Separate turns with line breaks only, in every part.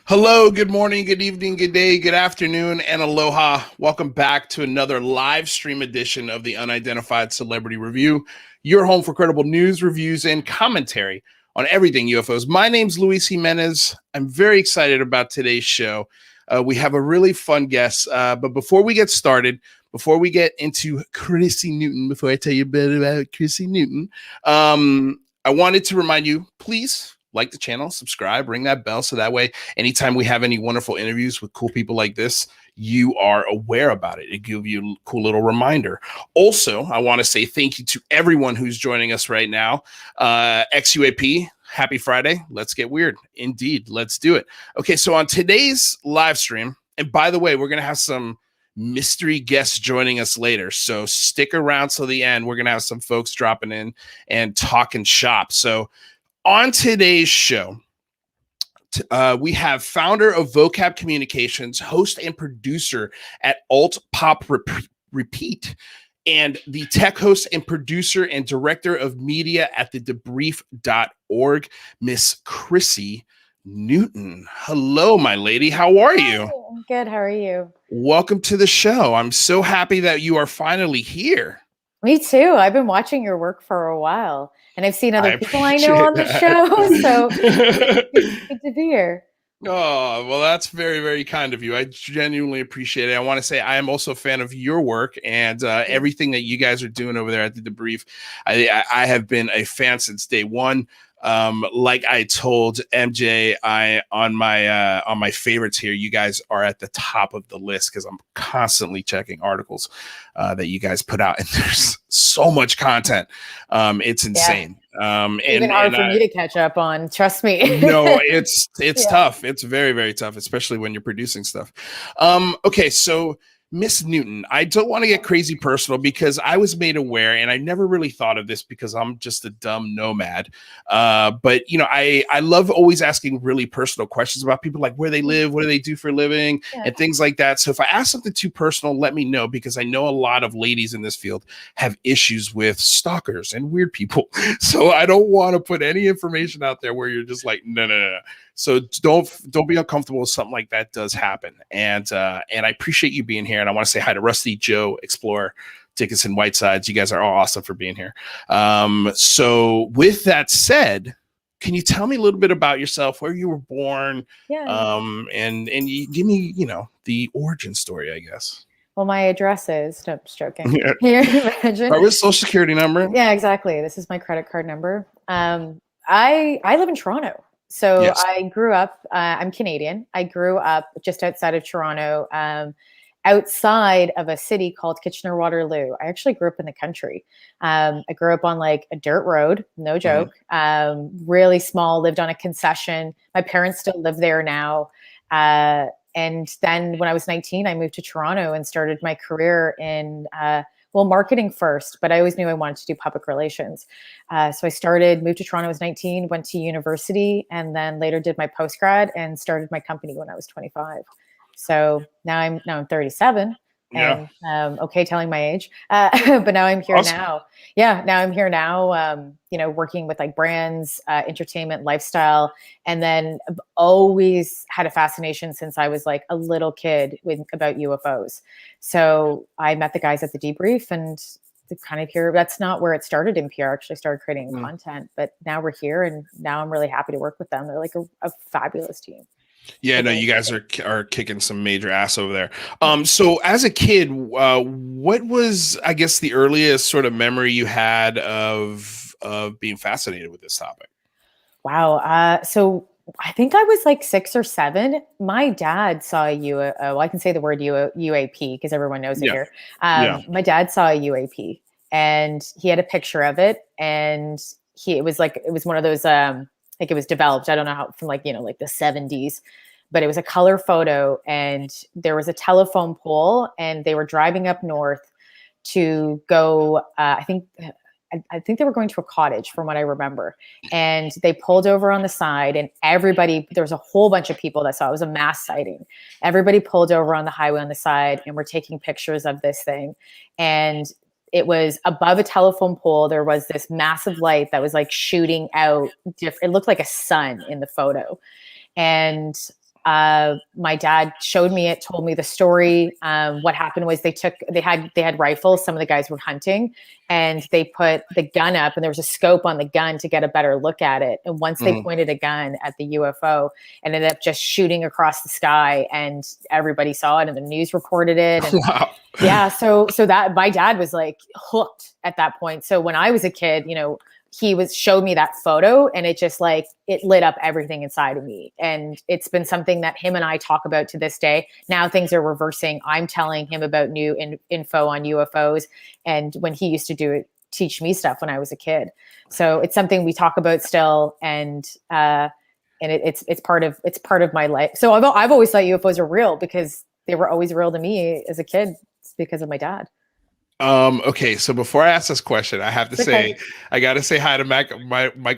Hello, good morning, good evening, good day, good afternoon, and aloha. Welcome back to another live stream edition of the Unidentified Celebrity Review, your home for credible news, reviews, and commentary on everything UFOs. My name's Luis Jimenez. I'm very excited about today's show. We have a really fun guest, but before we get started, before we get into Chrissy Newton, before I tell you a bit about Chrissy Newton, I wanted to remind you, please like the channel, subscribe, ring that bell, so that way anytime we have any wonderful interviews with cool people like this, you are aware about it. It gives you a cool little reminder. Also, I want to say thank you to everyone who's joining us right now. Ex-UAP, happy Friday. Let's get weird. Indeed, let's do it. Okay, so on today's live stream, and by the way, we're going to have some mystery guests joining us later, so stick around till the end. We're going to have some folks dropping in and talking shop. So on today's show, we have founder of VOCAB Communications, host and producer at ALT.Pop.Repeat, and the tech host and producer and director of media at the debrief.org, Miss Chrissy Newton. Hello, my lady. How are you?
Hi, I'm good. How are you?
Welcome to the show. I'm so happy that you are finally here.
Me too. I've been watching your work for a while, and I've seen other people I know on the show, so it's good to be here.
Oh, well, that's very, very kind of you. I genuinely appreciate it. I want to say I am also a fan of your work and everything that you guys are doing over there at the Debrief. I have been a fan since day one. Like I told MJ, on my favorites here, you guys are at the top of the list because I'm constantly checking articles that you guys put out, and there's so much content. It's insane.
Even hard for me to catch up on. Trust me.
No, it's tough. It's very, very tough, especially when you're producing stuff. Okay, so Miss Newton, I don't want to get crazy personal because I was made aware, and I never really thought of this because I'm just a dumb nomad. But you know, I love always asking really personal questions about people, like where they live, what do they do for a living, and things like that. So if I ask something too personal, let me know, because I know a lot of ladies in this field have issues with stalkers and weird people. So I don't want to put any information out there where you're just like, no. So don't be uncomfortable if something like that does happen. And I appreciate you being here. And I want to say hi to Rusty, Joe, Explorer, Dickinson, Whitesides. You guys are all awesome for being here. So with that said, can you tell me a little bit about yourself, where you were born? And you give me, the origin story, I guess.
Well, my address is, no, I'm just joking. Can you imagine?
Our social security number.
Yeah, exactly. This is my credit card number. I live in Toronto. So yes. I grew up, I'm Canadian. I grew up just outside of Toronto, outside of a city called Kitchener-Waterloo. I actually grew up in the country. I grew up on like a dirt road, no joke, really small, lived on a concession. My parents still live there now. And then when I was 19, I moved to Toronto and started my career in marketing first, but I always knew I wanted to do public relations. So I moved to Toronto, I was 19, went to university, and then later did my postgrad and started my company when I was 25. So now I'm 37.
Yeah.
And okay, telling my age, but now I'm here
awesome.
now. Yeah, now I'm here now. Working with like brands, entertainment, lifestyle, and then I've always had a fascination since I was like a little kid about UFOs. So I met the guys at the Debrief, and kind of here. That's not where it started in PR. Actually, started creating content, but now we're here, and now I'm really happy to work with them. They're like a fabulous team.
Yeah, no, you guys are kicking some major ass over there. So as a kid, what was, I guess, the earliest sort of memory you had of being fascinated with this topic?
Wow. So I think I was like 6 or 7. My dad saw a UAP. Well, I can say the word UAP because everyone knows it here. My dad saw a UAP, and he had a picture of it, and it was one of those like it was developed, I don't know how, from like the 70s, but it was a color photo, and there was a telephone pole, and they were driving up north to go, I think I think they were going to a cottage from what I remember. And they pulled over on the side, and there was a whole bunch of people that saw it. It was a mass sighting. Everybody pulled over on the highway on the side and were taking pictures of this thing. And it was above a telephone pole. There was this massive light that was like shooting out. It looked like a sun in the photo. And my dad showed me it, told me the story. What happened was they had rifles. Some of the guys were hunting, and they put the gun up, and there was a scope on the gun to get a better look at it. And once they pointed a gun at the UFO, it ended up just shooting across the sky, and everybody saw it, and the news reported it. And
wow.
Yeah. So that my dad was like hooked at that point. So when I was a kid, he showed me that photo, and it just like, it lit up everything inside of me. And it's been something that him and I talk about to this day. Now things are reversing. I'm telling him about new info on UFOs. And when he used to teach me stuff when I was a kid. So it's something we talk about still. And it's part of my life. So I've always thought UFOs are real because they were always real to me as a kid. It's because of my dad.
Okay, so before I ask this question, I have to say, I got to say hi to Michael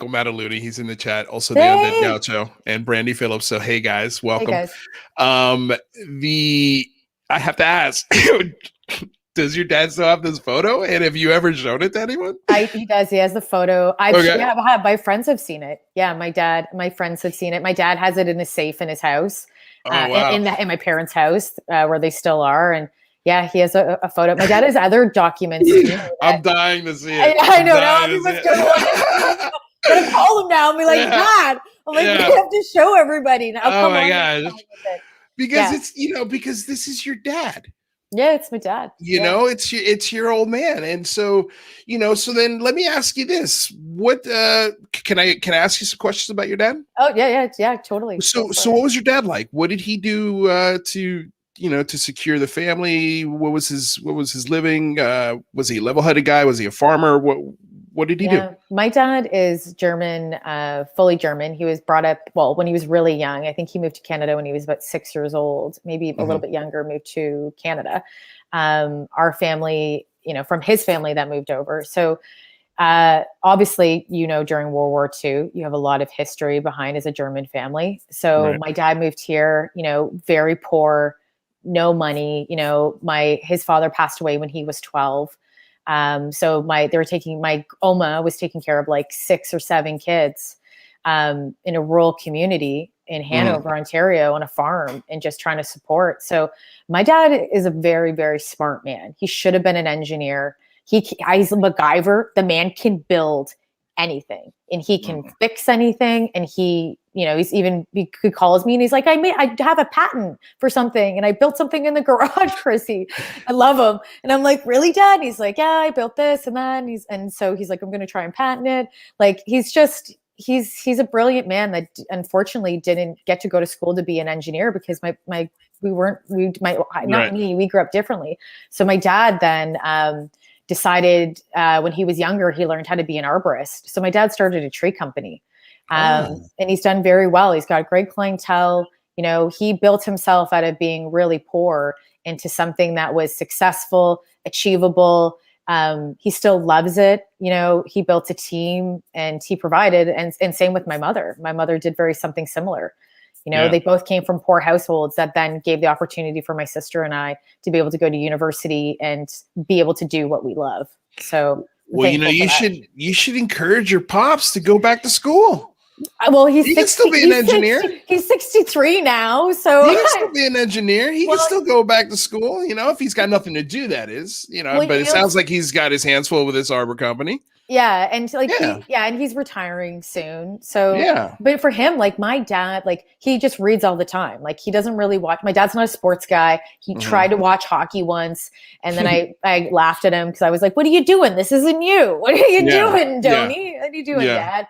Mataluni. He's in the chat. Also, the Undead Gaucho and Brandy Phillips. So, hey guys, welcome. Hey guys. I have to ask, does your dad still have this photo? And have you ever shown it to anyone?
He does. He has the photo. My friends have seen it. Yeah, my friends have seen it. My dad has it in a safe in his house,
wow.
in my parents' house, where they still are. And yeah, he has a photo. My dad has other documents.
I'm dying to see it.
I know. Now everyone's gonna call him now and be like, Dad. I'm like, we have to show everybody now.
Oh my gosh. Because it's, because this is your dad.
Yeah, it's my dad.
It's your old man. And so, so then let me ask you this. What can I ask you some questions about your dad?
Oh, yeah, totally.
So what was your dad like? What did he do to secure the family? What was his living? Was he a level-headed guy? Was he a farmer? What did he do?
My dad is German, fully German. He was brought up, when he was really young. I think he moved to Canada when he was about 6 years old, maybe a little bit younger, moved to Canada. Our family, from his family that moved over. So obviously, during World War II, you have a lot of history behind as a German family. So my dad moved here, very poor, no money. His father passed away when he was 12. So my Oma was taking care of like 6 or 7 kids, in a rural community in Hanover, Ontario, on a farm, and just trying to support. So my dad is a very, very smart man. He should have been an engineer. He's a MacGyver. The man can build anything, and he can fix anything. And he calls me and he's like, I have a patent for something, and I built something in the garage, Chrissy. I love him. And I'm like, really, Dad? And he's like, yeah, I built this and that. And so he's like, I'm going to try and patent it. Like, he's a brilliant man that unfortunately didn't get to go to school to be an engineer, because we grew up differently. So my dad then, decided when he was younger, he learned how to be an arborist. So my dad started a tree company, and he's done very well. He's got great clientele. He built himself out of being really poor into something that was successful, achievable. He still loves it. He built a team and he provided, and same with my mother. My mother did something similar. They both came from poor households that then gave the opportunity for my sister and I to be able to go to university and be able to do what we love. So,
you should encourage your pops to go back to school.
Well, he
can still be an engineer.
He's 63 now, so
he can still be an engineer. He can still go back to school, if he's got nothing to do, that is, but it sounds like he's got his hands full with this arbor company.
Yeah. And and he's retiring soon. So, but for him, like my dad, he just reads all the time. Like, he doesn't really watch. My dad's not a sports guy. He tried to watch hockey once. And then I laughed at him because I was like, what are you doing? This isn't you. What are you doing, Donnie? What are you doing, Dad?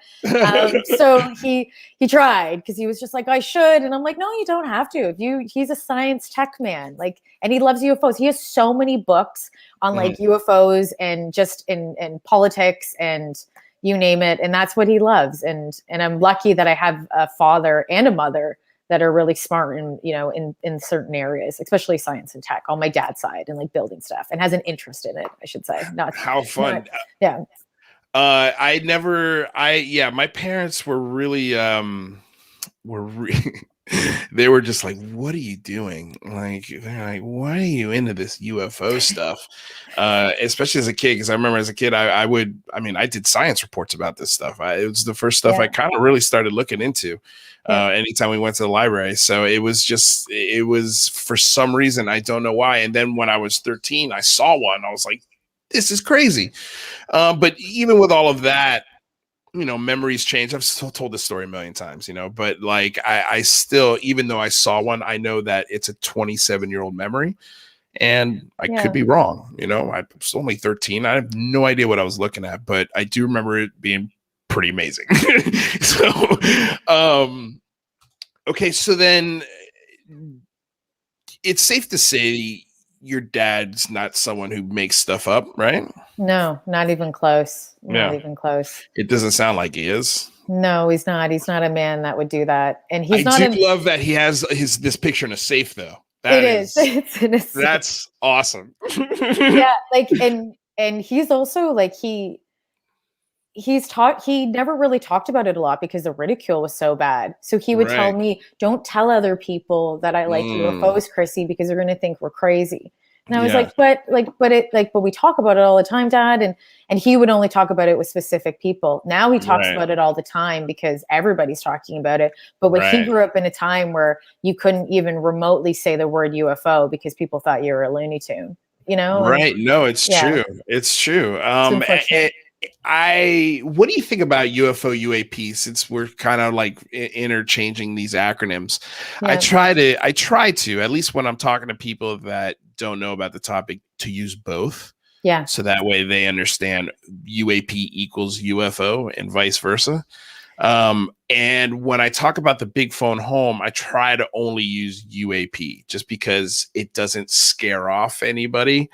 So he tried, because he was just like, I should. And I'm like, no, you don't have to. He's a science tech man. And he loves UFOs. He has so many books on UFOs and just in politics and you name it. And that's what he loves. And I'm lucky that I have a father and a mother that are really smart in certain areas, especially science and tech on my dad's side, and building stuff, and has an interest in it, I should say.
How fun. My parents were really, they were just like, what are you doing? Like, they're like, why are you into this UFO stuff? Especially as a kid, because I remember as a kid, I did science reports about this stuff. It was the first stuff I kind of really started looking into anytime we went to the library. So it was for some reason, I don't know why. And then when I was 13, I saw one. I was like, this is crazy. But even with all of that, memories change. I've still told this story a million times, but like I still, even though I saw one, I know that it's a 27-year-old memory and I could be wrong. I was only 13. I have no idea what I was looking at, but I do remember it being pretty amazing. Okay. So then it's safe to say your dad's not someone who makes stuff up, right?
No, not even close. Not even close.
It doesn't sound like he is.
No, he's not. He's not a man that would do that. And he's
I do love that he has this picture in a safe, though.
It's in a safe.
That's awesome.
Yeah, like and he's also like he never really talked about it a lot because the ridicule was so bad. So he would tell me, don't tell other people that I like UFOs, Chrissy, because they're going to think we're crazy. And I was but we talk about it all the time, Dad. And he would only talk about it with specific people. Now he talks about it all the time because everybody's talking about it. But when he grew up in a time where you couldn't even remotely say the word UFO because people thought you were a Looney Tune,
Right. No, it's true. It's true. What do you think about UFO UAP, since we're kind of like interchanging these acronyms? I try to, at least when I'm talking to people that don't know about the topic, to use both.
Yeah.
So that way they understand UAP equals UFO and vice versa. And when I talk about the big phone home, I try to only use UAP just because it doesn't scare off anybody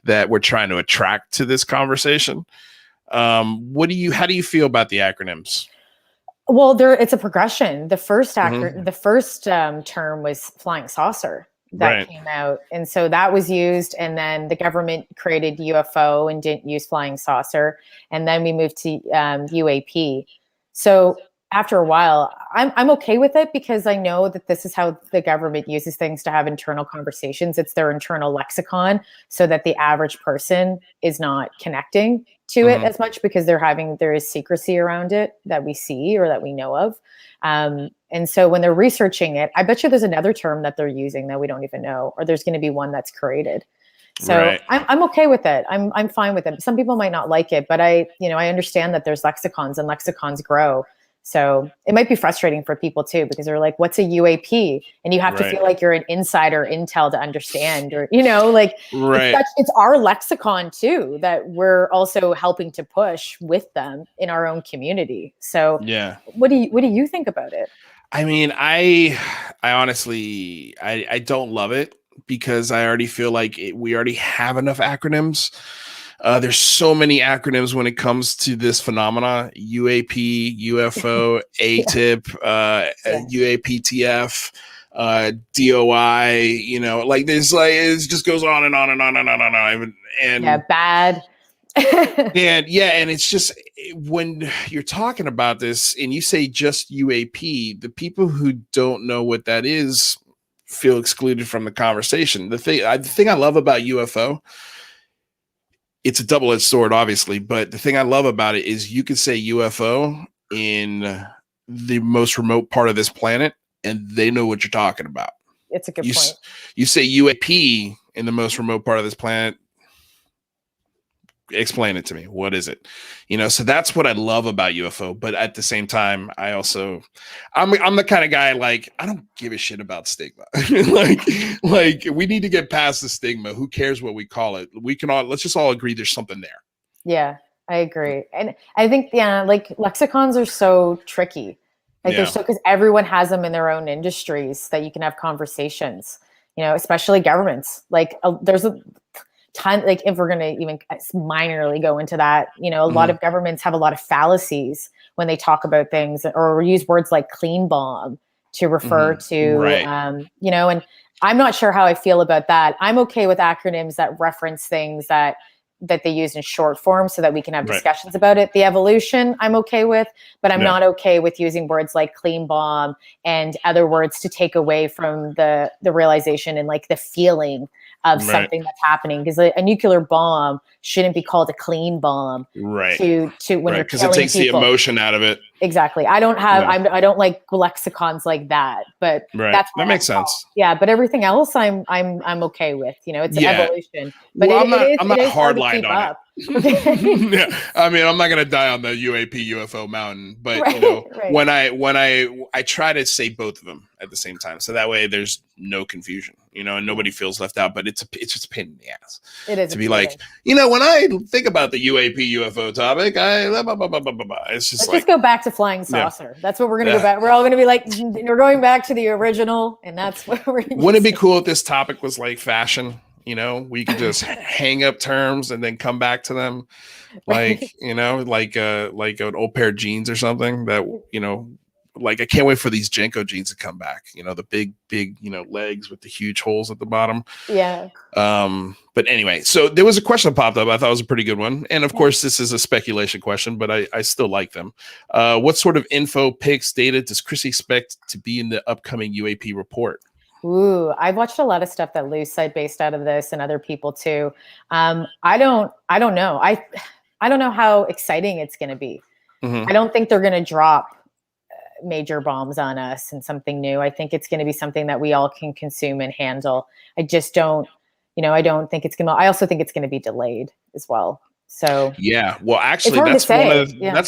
that we're trying to attract to this conversation. How do you feel about the acronyms?
Well, it's a progression. The first term was flying saucer that came out. And so that was used, and then the government created UFO and didn't use flying saucer. And then we moved to UAP. So after a while, I'm okay with it because I know that this is how the government uses things to have internal conversations. It's their internal lexicon so that the average person is not connecting to it as much because there is secrecy around it that we see or that we know of. And so when they're researching it, I bet you there's another term that they're using that we don't even know, or there's going to be one that's created. So I'm okay with it. I'm fine with it. Some people might not like it, but I understand that there's lexicons and lexicons grow. So it might be frustrating for people too, because they're like, what's a UAP? And you have to feel like you're an insider intel to understand, or, it's our lexicon too, that we're also helping to push with them in our own community. So what do you think about it?
I mean, I honestly, I don't love it because I already feel like we already have enough acronyms. There's so many acronyms when it comes to this phenomena: UAP, UFO, ATIP, UAPTF, DOI. Like there's it just goes on and on and on and on and on. And
bad.
and it's just, when you're talking about this and you say just UAP, the people who don't know what that is feel excluded from the conversation. The thing I love about UFO, it's a double-edged sword, obviously, but the thing I love about it is you can say UFO in the most remote part of this planet and they know what you're talking about.
It's a good point.
You say UAP in the most remote part of this planet, explain it to me. What is it? So that's what I love about UFO. But at the same time, I'm the kind of guy, like, I don't give a shit about stigma. like we need to get past the stigma. Who cares what we call it? Let's just all agree there's something there.
Yeah, I agree. And I think, like lexicons are so tricky. They're so, because everyone has them in their own industries that you can have conversations, especially governments. Like there's a ton, like if we're going to even minorly go into that, a lot of governments have a lot of fallacies when they talk about things, or use words like clean bomb to refer to, and I'm not sure how I feel about that. I'm okay with acronyms that reference things that that they use in short form so that we can have
Right.
discussions about it. The evolution I'm okay with, but I'm not okay with using words like clean bomb and other words to take away from the realization and like the feeling of something that's happening, because a nuclear bomb shouldn't be called a clean bomb.
Right.
To when you're
because
killing
it takes
people.
the emotion out of it.
Exactly. I don't have I don't like lexicons like that, but that's
that makes sense.
Yeah, but everything else I'm okay with. You know, it's an evolution. But
well,
it
I'm not
is
hard
hard to
lined
keep
on
up.
it. Yeah, I mean, I'm not gonna die on the UAP UFO mountain, but you know, when I try to say both of them at the same time, so that way there's no confusion, you know, and nobody feels left out. But it's just a pain in the ass.
It is
to be like, you know, when I think about the UAP UFO topic, it's just
Let's just go back to flying saucer. That's what we're gonna go back. We're all gonna be like, we're going back to the original, and that's what we're.
Wouldn't it be cool if this topic was like fashion? You know, we could just hang up terms and then come back to them, like you know, like an old pair of jeans or something. That you know, like I can't wait for these Jenko jeans to come back. You know, the big you know legs with the huge holes at the bottom.
Yeah.
But anyway, so there was a question that popped up. I thought it was a pretty good one, and of course, this is a speculation question, but I still like them. What sort of info, pics, data does Chrissy expect to be in the upcoming UAP report?
Ooh, I've watched a lot of stuff that Lou's side based out of this and other people too. I don't know. I don't know how exciting it's going to be. I don't think they're going to drop major bombs on us and something new. I think it's going to be something that we all can consume and handle. I just don't, you know, I don't think it's going to, I also think it's going to be delayed as well. So
yeah, well, actually, that's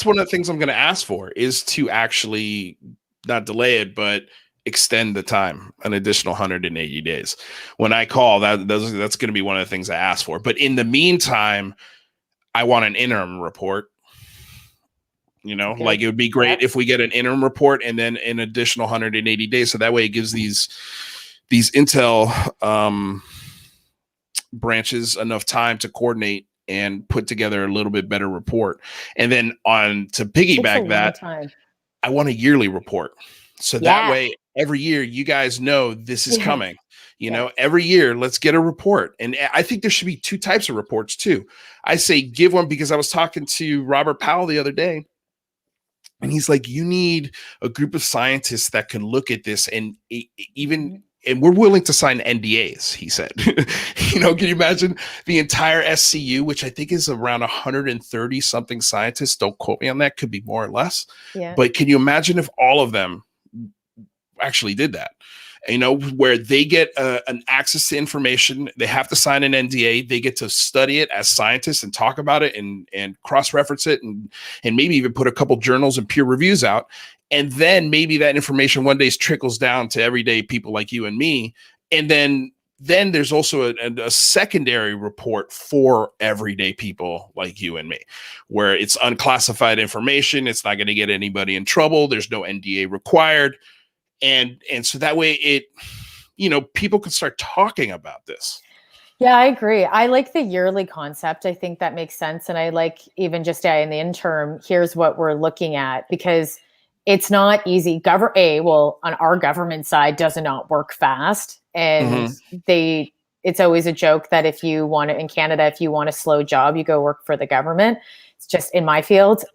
one of the things I'm going to ask for is to actually not delay it, but extend the time an additional 180 days. When I call that's going to be one of the things I ask for. But in the meantime, I want an interim report. You know, like it would be great if we get an interim report and then an additional 180 days. So that way it gives these intel branches enough time to coordinate and put together a little bit better report. And then on to piggyback that, I want a yearly report. So that way, every year, you guys know this is coming. You know, every year, let's get a report. And I think there should be two types of reports, too. I say give one because I was talking to Robert Powell the other day. And he's like, you need a group of scientists that can look at this and even and we're willing to sign NDAs, he said. You know, can you imagine the entire SCU, which I think is around 130 something scientists, don't quote me on that, could be more or less. But can you imagine if all of them actually did that? You know, where they get an access to information, they have to sign an NDA, they get to study it as scientists and talk about it and cross-reference it and maybe even put a couple journals and peer reviews out. And then maybe that information one day trickles down to everyday people like you and me. And then there's also a secondary report for everyday people like you and me, where it's unclassified information. It's not going to get anybody in trouble. There's no NDA required. And so that way it, you know, people can start talking about this.
Yeah, I agree. I like the yearly concept. I think that makes sense. And I like even just in the interim, here's what we're looking at, because it's not easy. On our government side does not work fast. And it's always a joke that if you want to, in Canada, if you want a slow job, you go work for the government. It's just in my field.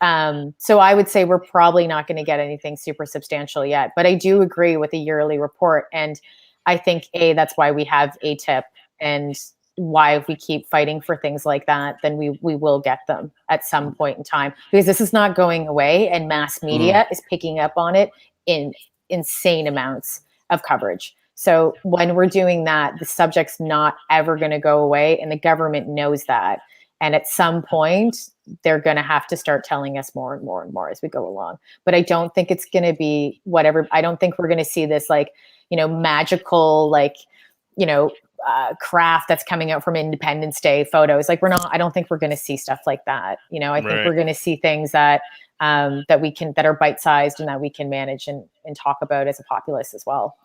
So I would say we're probably not going to get anything super substantial yet, but I do agree with a yearly report. And I think that's why we have ATIP, and why if we keep fighting for things like that, then we will get them at some point in time, because this is not going away and mass media is picking up on it in insane amounts of coverage. So when we're doing that, the subject's not ever going to go away, and the government knows that. And at some point, they're going to have to start telling us more and more and more as we go along. But I don't think it's going to be whatever. I don't think we're going to see this magical, craft that's coming out from Independence Day photos. I don't think we're going to see stuff like that. I think we're going to see things that that are bite-sized and that we can manage and talk about as a populace as well.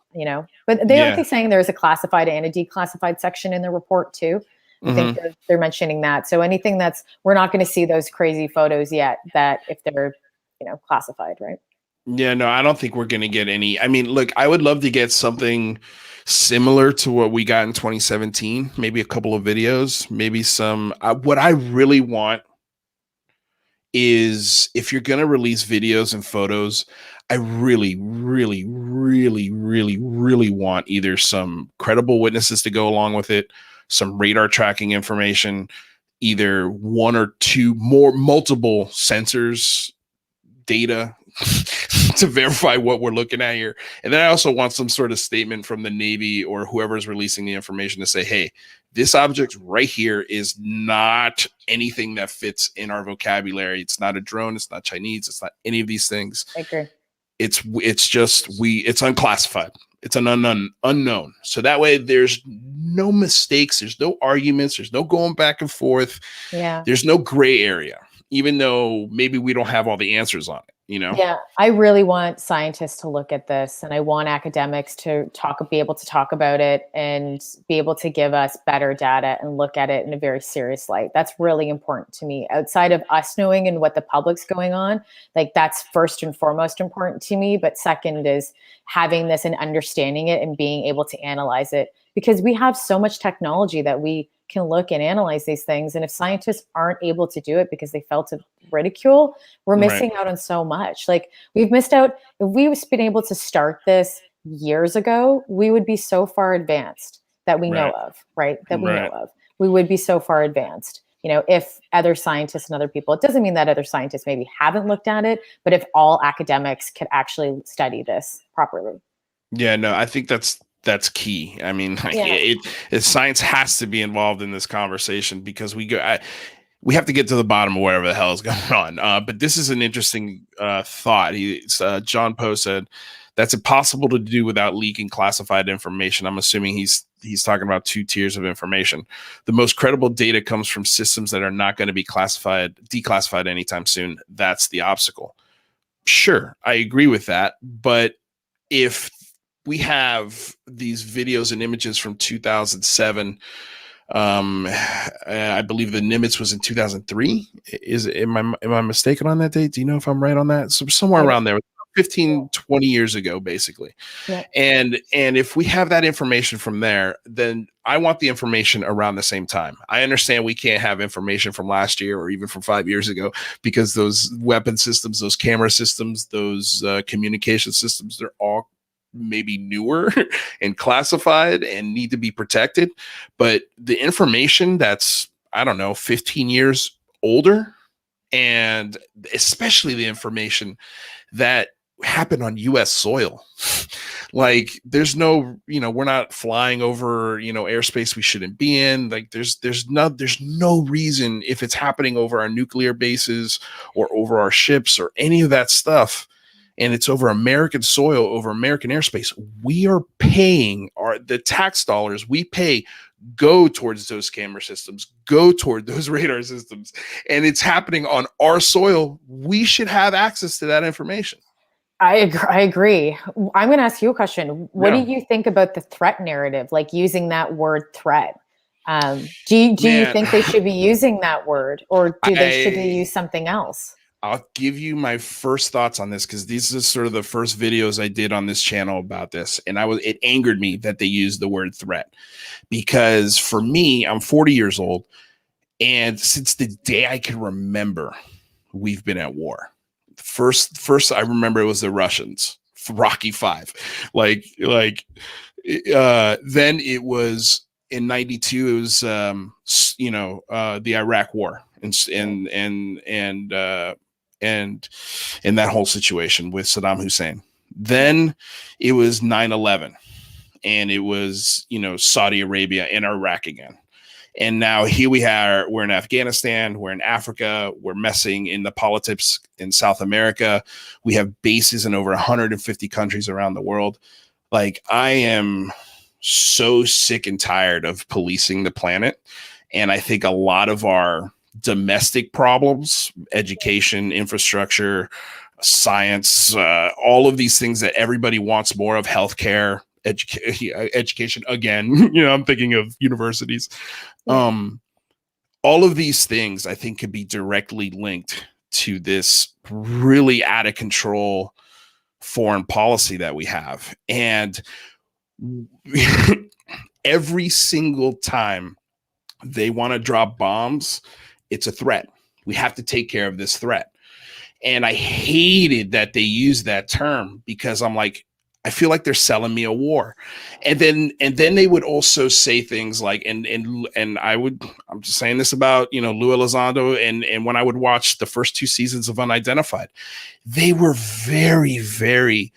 But they are saying there's a classified and a declassified section in the report too. I think they're mentioning that. So anything we're not going to see those crazy photos yet, that if they're, classified, right?
Yeah, no, I don't think we're going to get any. I mean, look, I would love to get something similar to what we got in 2017, maybe a couple of videos, maybe some. What I really want is if you're going to release videos and photos, I really, really, really, really, really want either some credible witnesses to go along with it, some radar tracking information, either one or two more multiple sensors data to verify what we're looking at here. And then I also want some sort of statement from the Navy or whoever's releasing the information to say, hey, this object right here is not anything that fits in our vocabulary. It's not a drone. It's not Chinese. It's not any of these things.
I agree.
It's just it's unclassified. It's an unknown. So that way there's no mistakes. There's no arguments. There's no going back and forth.
Yeah.
There's no gray area, even though maybe we don't have all the answers on it.
Yeah, I really want scientists to look at this, and I want academics to be able to talk about it and be able to give us better data and look at it in a very serious light. That's really important to me. Outside of us knowing and what the public's going on, like that's first and foremost important to me. But second is having this and understanding it and being able to analyze it, because we have so much technology that we can look and analyze these things. And if scientists aren't able to do it because they felt to ridicule, we're missing out on so much. Like we've missed out. If we've been able to start this years ago, we would be so far advanced that we know of, right? That we know of. We would be so far advanced. You know, if other scientists and other people, it doesn't mean that other scientists maybe haven't looked at it, but if all academics could actually study this properly.
Yeah, no, I think that's key. I mean, science has to be involved in this conversation because we have to get to the bottom of whatever the hell is going on. But this is an interesting thought. John Poe said that's impossible to do without leaking classified information. I'm assuming he's talking about two tiers of information. The most credible data comes from systems that are not going to be declassified anytime soon. That's the obstacle. Sure, I agree with that. But if we have these videos and images from 2007. I believe the Nimitz was in 2003. Am I mistaken on that date? Do you know if I'm right on that? So somewhere around there, 15, 20 years ago, basically. Yeah. And if we have that information from there, then I want the information around the same time. I understand we can't have information from last year or even from 5 years ago because those weapon systems, those camera systems, those communication systems, they're all maybe newer and classified and need to be protected. But the information that's, I don't know, 15 years older, and especially the information that happened on US soil, like there's no, we're not flying over, airspace we shouldn't be in. Like there's no reason, if it's happening over our nuclear bases or over our ships or any of that stuff, and it's over American soil, over American airspace, we are paying the tax dollars we pay go towards those camera systems, go toward those radar systems, and it's happening on our soil. We should have access to that information.
I agree. I'm going to ask you a question. What do you think about the threat narrative, like using that word threat? Do you think they should be using that word, or should they use something else?
I'll give you my first thoughts on this because these are sort of the first videos I did on this channel about this. And it angered me that they used the word threat, because for me, I'm 40 years old. And since the day I can remember, we've been at war. First I remember it was the Russians, Rocky V. Then it was in 92, it was, the Iraq war and that whole situation with Saddam Hussein. Then it was 9/11, and it was, Saudi Arabia and Iraq again. And now here we're in Afghanistan, we're in Africa, we're messing in the politics in South America. We have bases in over 150 countries around the world. Like, I am so sick and tired of policing the planet. And I think a lot of our domestic problems, education, infrastructure, science, all of these things that everybody wants more of, healthcare, education, again, I'm thinking of universities. All of these things I think could be directly linked to this really out of control foreign policy that we have. And every single time they want to drop bombs, it's a threat. We have to take care of this threat. And I hated that they used that term, because I'm like, I feel like they're selling me a war. And then they would also say things like, I'm just saying this about, Lou Elizondo, and when I would watch the first 2 seasons of Unidentified, they were very, very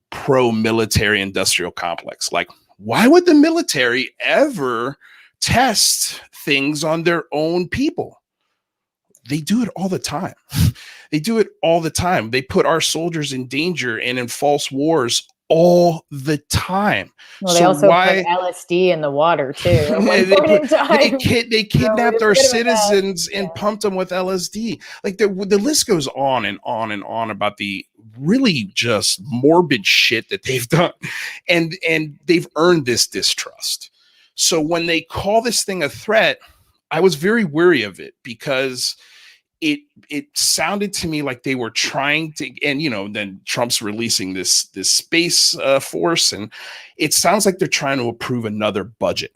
pro-military industrial complex. Like, why would the military ever test things on their own people? They do it all the time. They do it all the time. They put our soldiers in danger and in false wars all the time.
Well, they also put LSD in the water too.
They kidnapped our citizens and pumped them with LSD. Like the list goes on and on and on about the really just morbid shit that they've done, and they've earned this distrust. So when they call this thing a threat, I was very wary of it, because it sounded to me like they were trying to, and then Trump's releasing this space force, and it sounds like they're trying to approve another budget.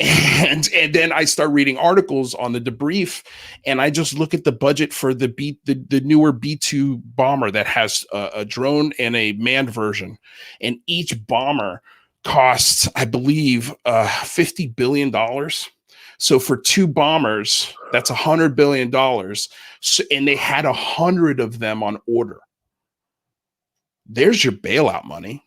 And then I start reading articles on the debrief, and I just look at the budget for the newer B-2 bomber that has a drone and a manned version, and each bomber costs, I believe, $50 billion. So for 2 bombers, that's $100 billion. So, and they had 100 of them on order. There's your bailout money.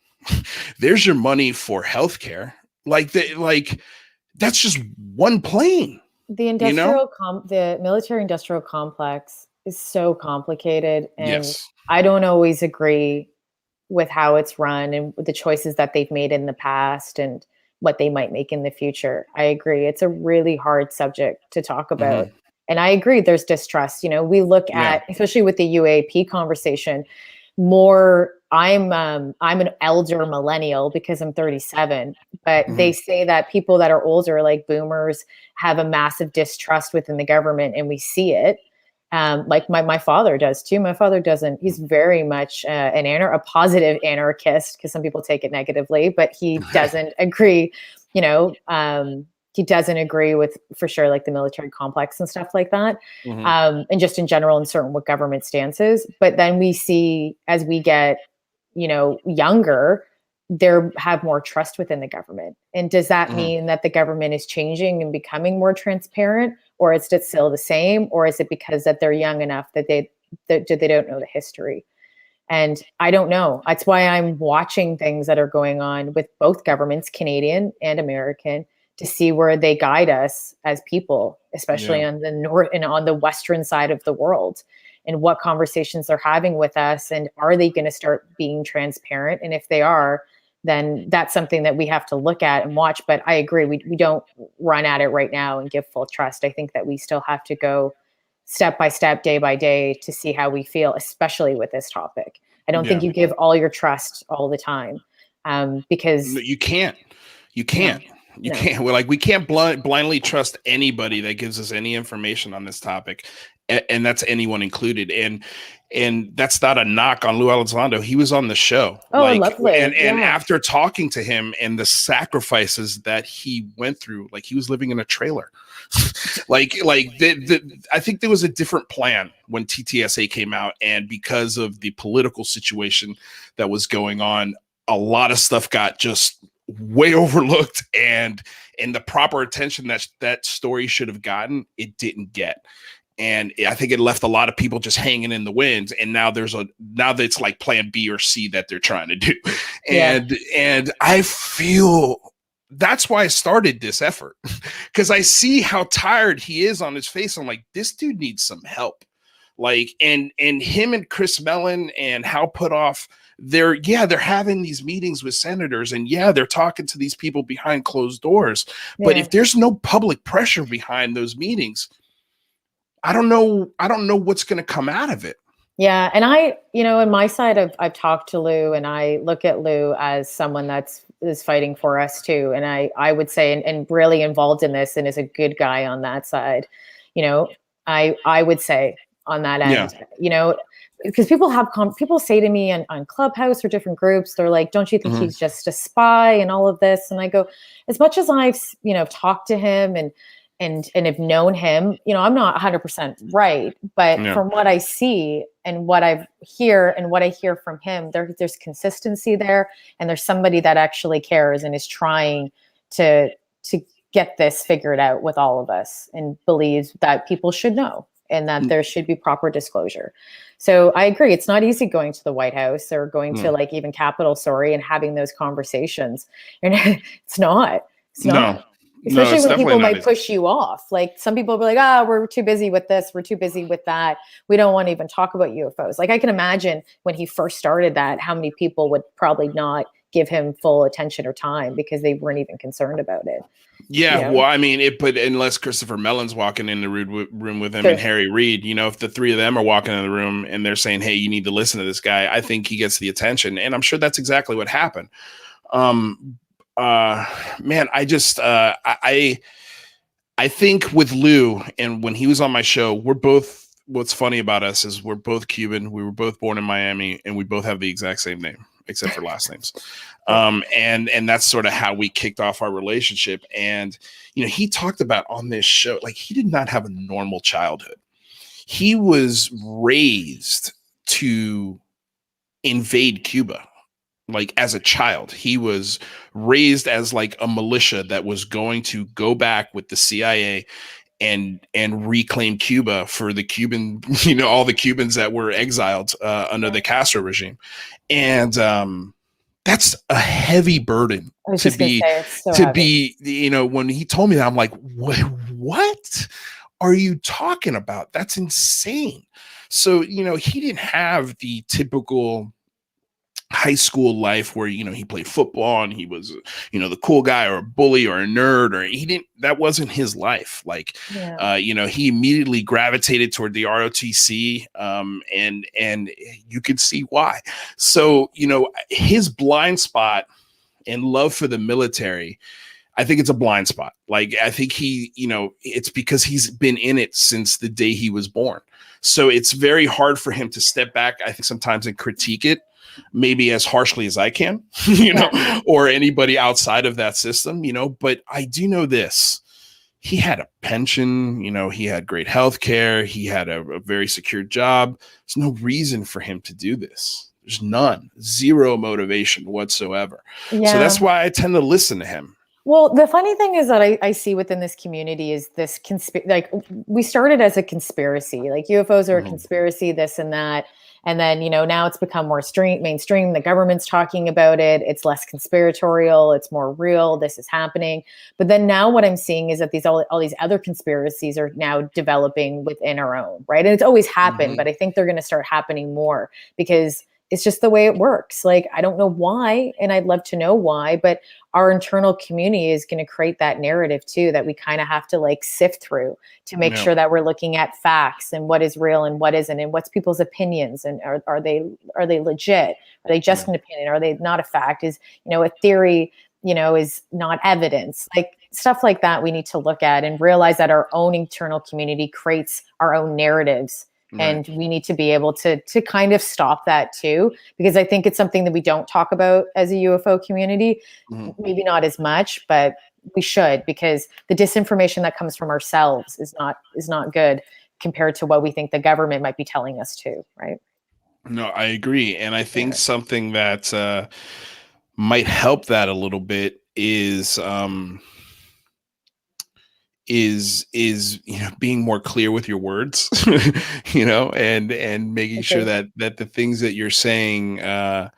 There's your money for healthcare. Like that's just one plane.
The the military industrial complex is so complicated, and
yes.
I don't always agree with how it's run and with the choices that they've made in the past and what they might make in the future. I agree. It's a really hard subject to talk about. Mm-hmm. And I agree there's distrust. We look at, especially with the UAP conversation, more I'm an elder millennial because I'm 37, but mm-hmm. they say that people that are older, like boomers, have a massive distrust within the government, and we see it. Like my father does too. My father doesn't. He's very much a positive anarchist, because some people take it negatively, but he doesn't agree. He doesn't agree with, for sure, like the military complex and stuff like that, mm-hmm. And just in general, in certain what government stances. But then we see, as we get younger, there have more trust within the government. And does that mm-hmm. mean that the government is changing and becoming more transparent? Or is it still the same? Or is it because that they're young enough that they don't know the history? And I don't know. That's why I'm watching things that are going on with both governments, Canadian and American, to see where they guide us as people, especially on the north and on the western side of the world, and what conversations they're having with us. And are they going to start being transparent? And if they are, then that's something that we have to look at and watch. But I agree, we don't run at it right now and give full trust. I think that we still have to go step by step, day by day, to see how we feel, especially with this topic. I don't think you give all your trust all the time, because
you can't. You can't. We can't blindly trust anybody that gives us any information on this topic, and that's anyone included. And that's not a knock on Lou Elizondo. He was on the show.
Oh, lovely.
And after talking to him and the sacrifices that he went through, like he was living in a trailer. I think there was a different plan when TTSA came out, and because of the political situation that was going on, a lot of stuff got just way overlooked, and the proper attention that story should have gotten, it didn't get. And I think it left a lot of people just hanging in the winds. And now now it's like plan B or C that they're trying to do. And I feel that's why I started this effort, because I see how tired he is on his face. I'm like, this dude needs some help. Like, and him and Chris Mellon and Hal Puthoff, they're having these meetings with senators, and they're talking to these people behind closed doors. But if there's no public pressure behind those meetings, I don't know what's going to come out of it.
Yeah. And I, in my side, I've talked to Lou, and I look at Lou as someone is fighting for us too. And I would say, and really involved in this, and is a good guy on that side. I would say on that end, because people say to me on Clubhouse or different groups, they're like, don't you think he's just a spy and all of this? And I go, as much as I've, talked to him and have known him, I'm not 100% right, but from what I see and what I hear from him, there's consistency there, and there's somebody that actually cares and is trying to get this figured out with all of us, and believes that people should know and that there should be proper disclosure. So I agree. It's not easy going to the White House or going to like even Capitol, and having those conversations. And it's not.
No.
Especially when people might push you off. Like some people will be like, we're too busy with this. We're too busy with that. We don't want to even talk about UFOs. Like I can imagine when he first started that, how many people would probably not give him full attention or time because they weren't even concerned about it.
Yeah, well, I mean, unless Christopher Mellon's walking in the room with him and Harry Reid, if the three of them are walking in the room and they're saying, hey, you need to listen to this guy, I think he gets the attention. And I'm sure that's exactly what happened. Man, I just, I think with Lou, and when he was on my show, what's funny about us is we're both Cuban. We were both born in Miami, and we both have the exact same name, except for last names. And that's sort of how we kicked off our relationship. And, he talked about on this show, like he did not have a normal childhood. He was raised to invade Cuba. Like as a child, he was raised as like a militia that was going to go back with the CIA and reclaim Cuba for the Cuban, all the Cubans that were exiled under the Castro regime. And that's a heavy burden to be, when he told me that, I'm like, what are you talking about? That's insane. So, he didn't have the typical high school life where, he played football and he was, the cool guy or a bully or a nerd, or that wasn't his life. Like, he immediately gravitated toward the ROTC, and you could see why. So, his blind spot and love for the military, I think it's a blind spot. Like, I think it's because he's been in it since the day he was born. So it's very hard for him to step back, I think, sometimes and critique it, maybe as harshly as I can, or anybody outside of that system, but I do know this. He had a pension, he had great health care. He had a very secure job. There's no reason for him to do this. There's none, zero motivation whatsoever. Yeah. So that's why I tend to listen to him.
Well, the funny thing is that I see within this community is this like we started as a conspiracy, like UFOs are a conspiracy, this and that. And then, now it's become more mainstream. The government's talking about it. It's less conspiratorial. It's more real. This is happening. But then now what I'm seeing is that all these other conspiracies are now developing within our own, right? And it's always happened, but I think they're going to start happening more because it's just the way it works. Like, I don't know why, and I'd love to know why, but our internal community is going to create that narrative too, that we kind of have to like sift through to make sure that we're looking at facts and what is real and what isn't, and what's people's opinions, and are they legit? Are they just an opinion? Are they not a fact? Is, a theory, is not evidence? Like stuff like that we need to look at and realize that our own internal community creates our own narratives. And we need to be able to kind of stop that too, because I think it's something that we don't talk about as a UFO community, maybe not as much, but we should, because the disinformation that comes from ourselves is not good compared to what we think the government might be telling us to, right?
No, I agree. And I think something that might help that a little bit is being more clear with your words, and making sure that the things that you're saying, can't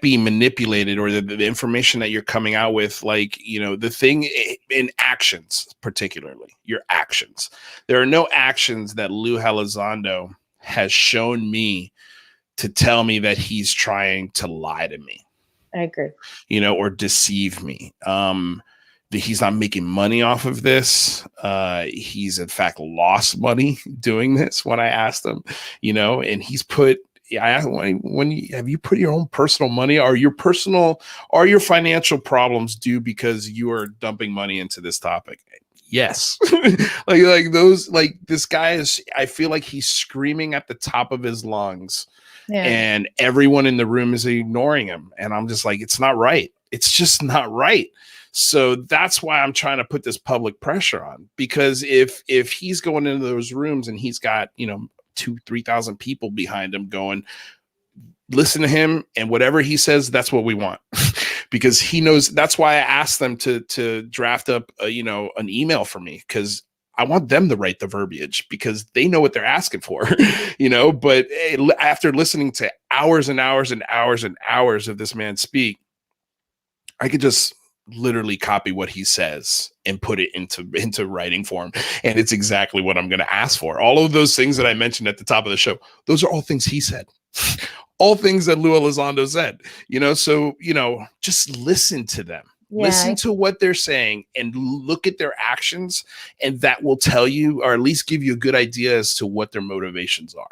be manipulated, or the information that you're coming out with, like, the thing in actions, particularly your actions. There are no actions that Lou Elizondo has shown me to tell me that he's trying to lie to me.
I agree.
Or deceive me. He's not making money off of this. He's in fact lost money doing this when I asked him, and he's put, I asked him, have you put your own personal money? Are your financial problems due because you are dumping money into this topic? yes. like those, like this guy is, I feel like he's screaming at the top of his lungs, and everyone in the room is ignoring him. And I'm just like, it's not right. It's just not right. So that's why I'm trying to put this public pressure on, because if he's going into those rooms and he's got, 2,000-3,000 people behind him going, listen to him, and whatever he says, that's what we want. Because he knows. That's why I asked them to draft up an email for me, because I want them to write the verbiage, because they know what they're asking for. But after listening to hours and hours and hours and hours of this man speak, I could just literally copy what he says and put it into writing form, and it's exactly what I'm going to ask for. All of those things that I mentioned at the top of the show, those are all things he said. All things that Lou Elizondo said, so, just listen to them, listen to what they're saying, and look at their actions. And that will tell you, or at least give you a good idea as to what their motivations are.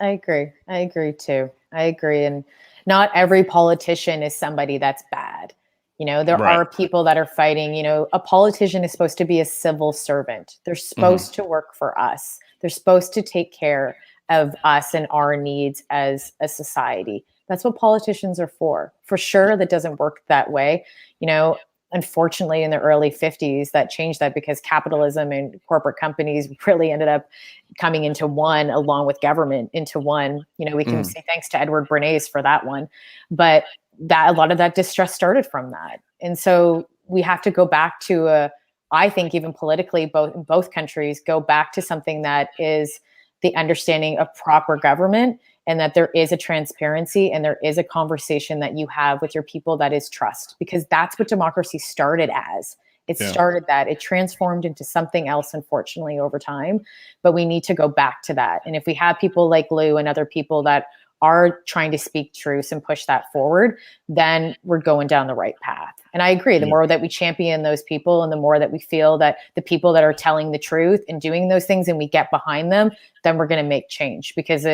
I agree too. I agree. And not every politician is somebody that's bad. There are people that are fighting. A politician is supposed to be a civil servant. They're supposed to work for us. They're supposed to take care of us and our needs as a society. That's what politicians are for. For sure, that doesn't work that way. Unfortunately, in the early 50s, that changed that, because capitalism and corporate companies really ended up coming into one, along with government into one. We can say thanks to Edward Bernays for that one. But that a lot of that distrust started from that. And so we have to go back to I think even politically, both countries go back to something that is the understanding of proper government, and that there is a transparency and there is a conversation that you have with your people that is trust, because that's what democracy started as. It started that. It transformed into something else, unfortunately, over time. But we need to go back to that. And if we have people like Lou and other people that are trying to speak truth and push that forward, then we're going down the right path. And I agree, the more that we champion those people, and the more that we feel that the people that are telling the truth and doing those things, and we get behind them, then we're going to make change. Because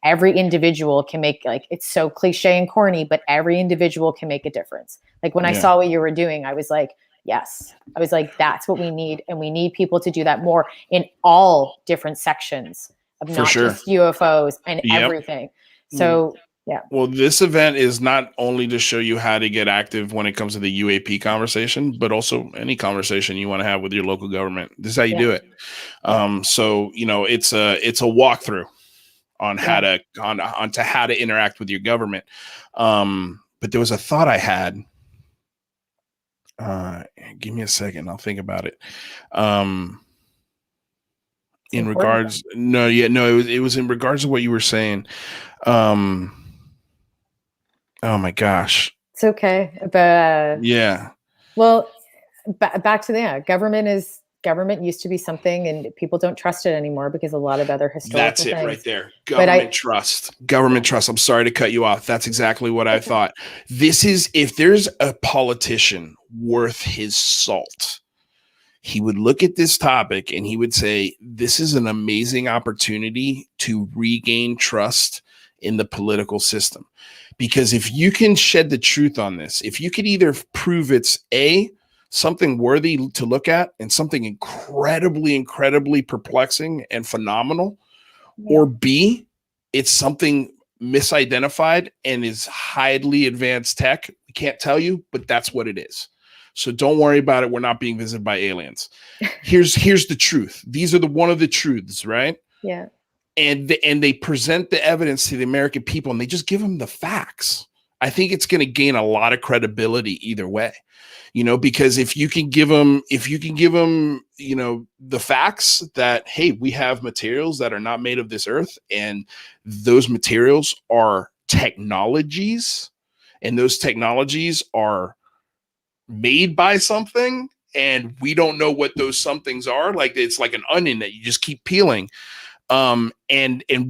every individual can make, like, it's so cliche and corny, but every individual can make a difference. Like when I saw what you were doing, I was like, yes, that's what we need. And we need people to do that more in all different sections of not just UFOs and everything. So, yeah.
Well, this event is not only to show you how to get active when it comes to the UAP conversation, but also any conversation you want to have with your local government. This is how you do it. So, it's a walkthrough on how to interact with your government. But there was a thought I had. Give me a second. I'll think about it. It was in regards to what you were saying. Oh my gosh.
It's okay. But well, back to government used to be something, and people don't trust it anymore because a lot of other historical
That's it things. Right there. Government trust. I'm sorry to cut you off. That's exactly what I thought. This is, if there's a politician worth his salt, he would look at this topic and he would say, this is an amazing opportunity to regain trust in the political system. Because if you can shed the truth on this, if you could either prove it's something worthy to look at and something incredibly perplexing and phenomenal, or B, it's something misidentified and is highly advanced tech, we can't tell you, but that's what it is. So don't worry about it. We're not being visited by aliens. Here's the truth. These are one of the truths, right?
Yeah.
And they present the evidence to the American people, and they just give them the facts. I think it's going to gain a lot of credibility either way, because if you can give them, the facts that, hey, we have materials that are not made of this earth, and those materials are technologies, and those technologies are made by something, and we don't know what those somethings are. Like, it's like an onion that you just keep peeling. And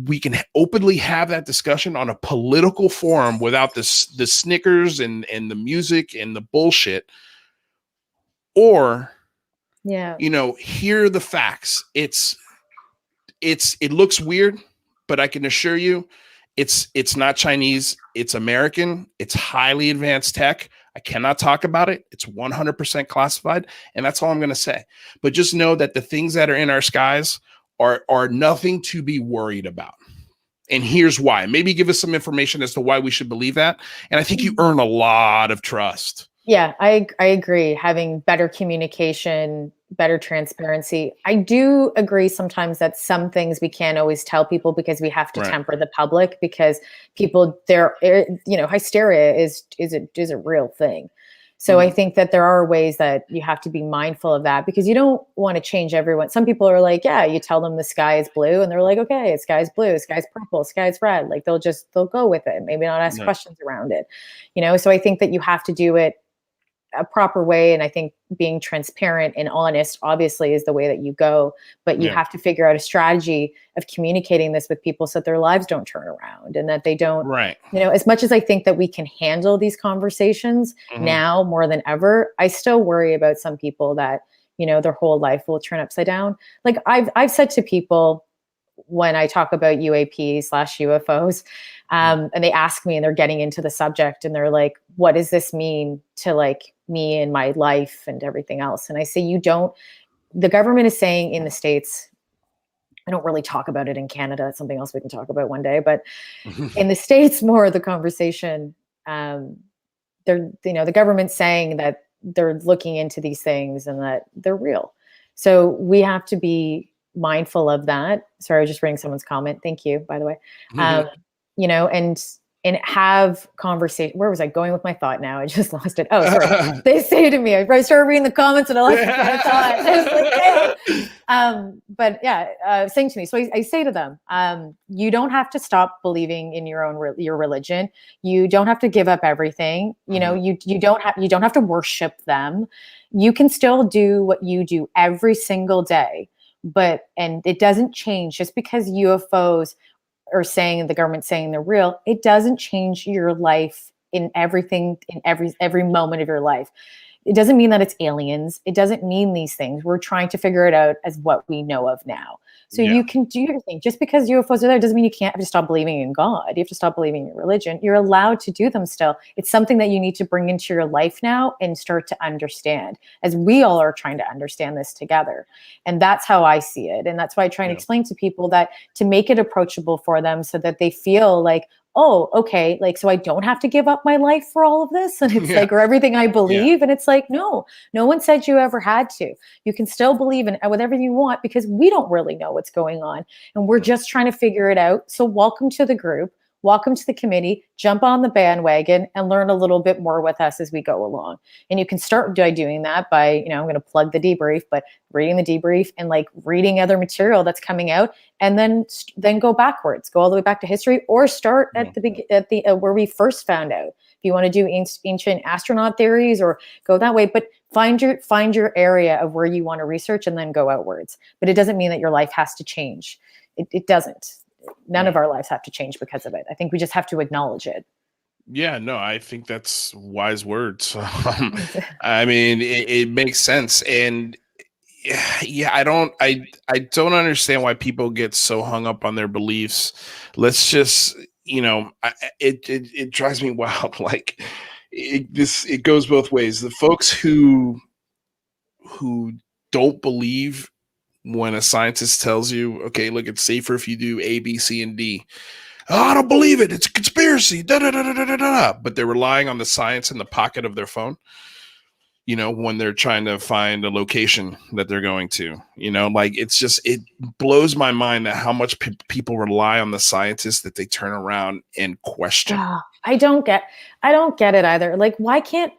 we can openly have that discussion on a political forum without the snickers and the music and the bullshit. Or, here are the facts. It looks weird, but I can assure you it's not Chinese. It's American. It's highly advanced tech. I cannot talk about it. It's 100% classified, and that's all I'm going to say. But just know that the things that are in our skies are nothing to be worried about. And here's why. Maybe give us some information as to why we should believe that. And I think you earn a lot of trust.
Yeah, I agree. Having better communication, better transparency. I do agree sometimes that some things we can't always tell people because we have to temper the public, because people, hysteria is a real thing. So I think that there are ways that you have to be mindful of that, because you don't want to change everyone. Some people are like, yeah, you tell them the sky is blue and they're like, okay, sky's blue, sky's purple, sky's red. Like they'll go with it, maybe not ask questions around it. So I think that you have to do it a proper way. And I think being transparent and honest obviously is the way that you go, but you have to figure out a strategy of communicating this with people so that their lives don't turn around and that they don't, as much as I think that we can handle these conversations now more than ever, I still worry about some people that, their whole life will turn upside down. Like I've said to people when I talk about UAP/UFOs, and they ask me and they're getting into the subject and they're like, what does this mean to like me and my life and everything else? And I say, the government is saying in the States, I don't really talk about it in Canada. It's something else we can talk about one day, but in the States, more of the conversation, the government's saying that they're looking into these things and that they're real. So we have to be mindful of that. Sorry, I was just reading someone's comment. Thank you, by the way. And have conversation. Where was I going with my thought now? I just lost it. Oh, sorry. They say to me, I started reading the comments and I lost my thought. I was like, but yeah, saying to me. So I say to them, you don't have to stop believing in your religion. You don't have to give up everything. You don't have to worship them. You can still do what you do every single day. And it doesn't change just because UFOs are saying, the government saying they're real, it doesn't change your life in everything, in every moment of your life. It doesn't mean that it's aliens. It doesn't mean these things. We're trying to figure it out as what we know of now. So you can do your thing. Just because UFOs are there doesn't mean you can't have to stop believing in God. You have to stop believing in your religion. You're allowed to do them still. It's something that you need to bring into your life now and start to understand, as we all are trying to understand this together. And that's how I see it. And that's why I try and explain to people that to make it approachable for them so that they feel like, oh, okay, like, so I don't have to give up my life for all of this. And it's like, or everything I believe. And it's like, no one said you ever had to. You can still believe in whatever you want, because we don't really know what's going on. And we're just trying to figure it out. So welcome to the group. Welcome to the committee. Jump on the bandwagon and learn a little bit more with us as we go along. And you can start by doing that by, I'm going to plug the debrief, but reading the debrief and like reading other material that's coming out, and then go backwards, go all the way back to history, or start at the where we first found out. If you want to do ancient astronaut theories, or go that way, but find your area of where you want to research and then go outwards. But it doesn't mean that your life has to change. It doesn't. None of our lives have to change because of it. I think we just have to acknowledge it.
Yeah, no, I think that's wise words. I mean, it makes sense. And I don't understand why people get so hung up on their beliefs. Let's just, it drives me wild. Like it goes both ways. The folks who don't believe when a scientist tells you, okay, look, it's safer if you do A, B, C, and D. Oh, I don't believe it. It's a conspiracy. Da, da, da, da, da, da. But they're relying on the science in the pocket of their phone, when they're trying to find a location that they're going to, like it blows my mind that how much people rely on the scientists that they turn around and question.
I don't get it either. Like, why can't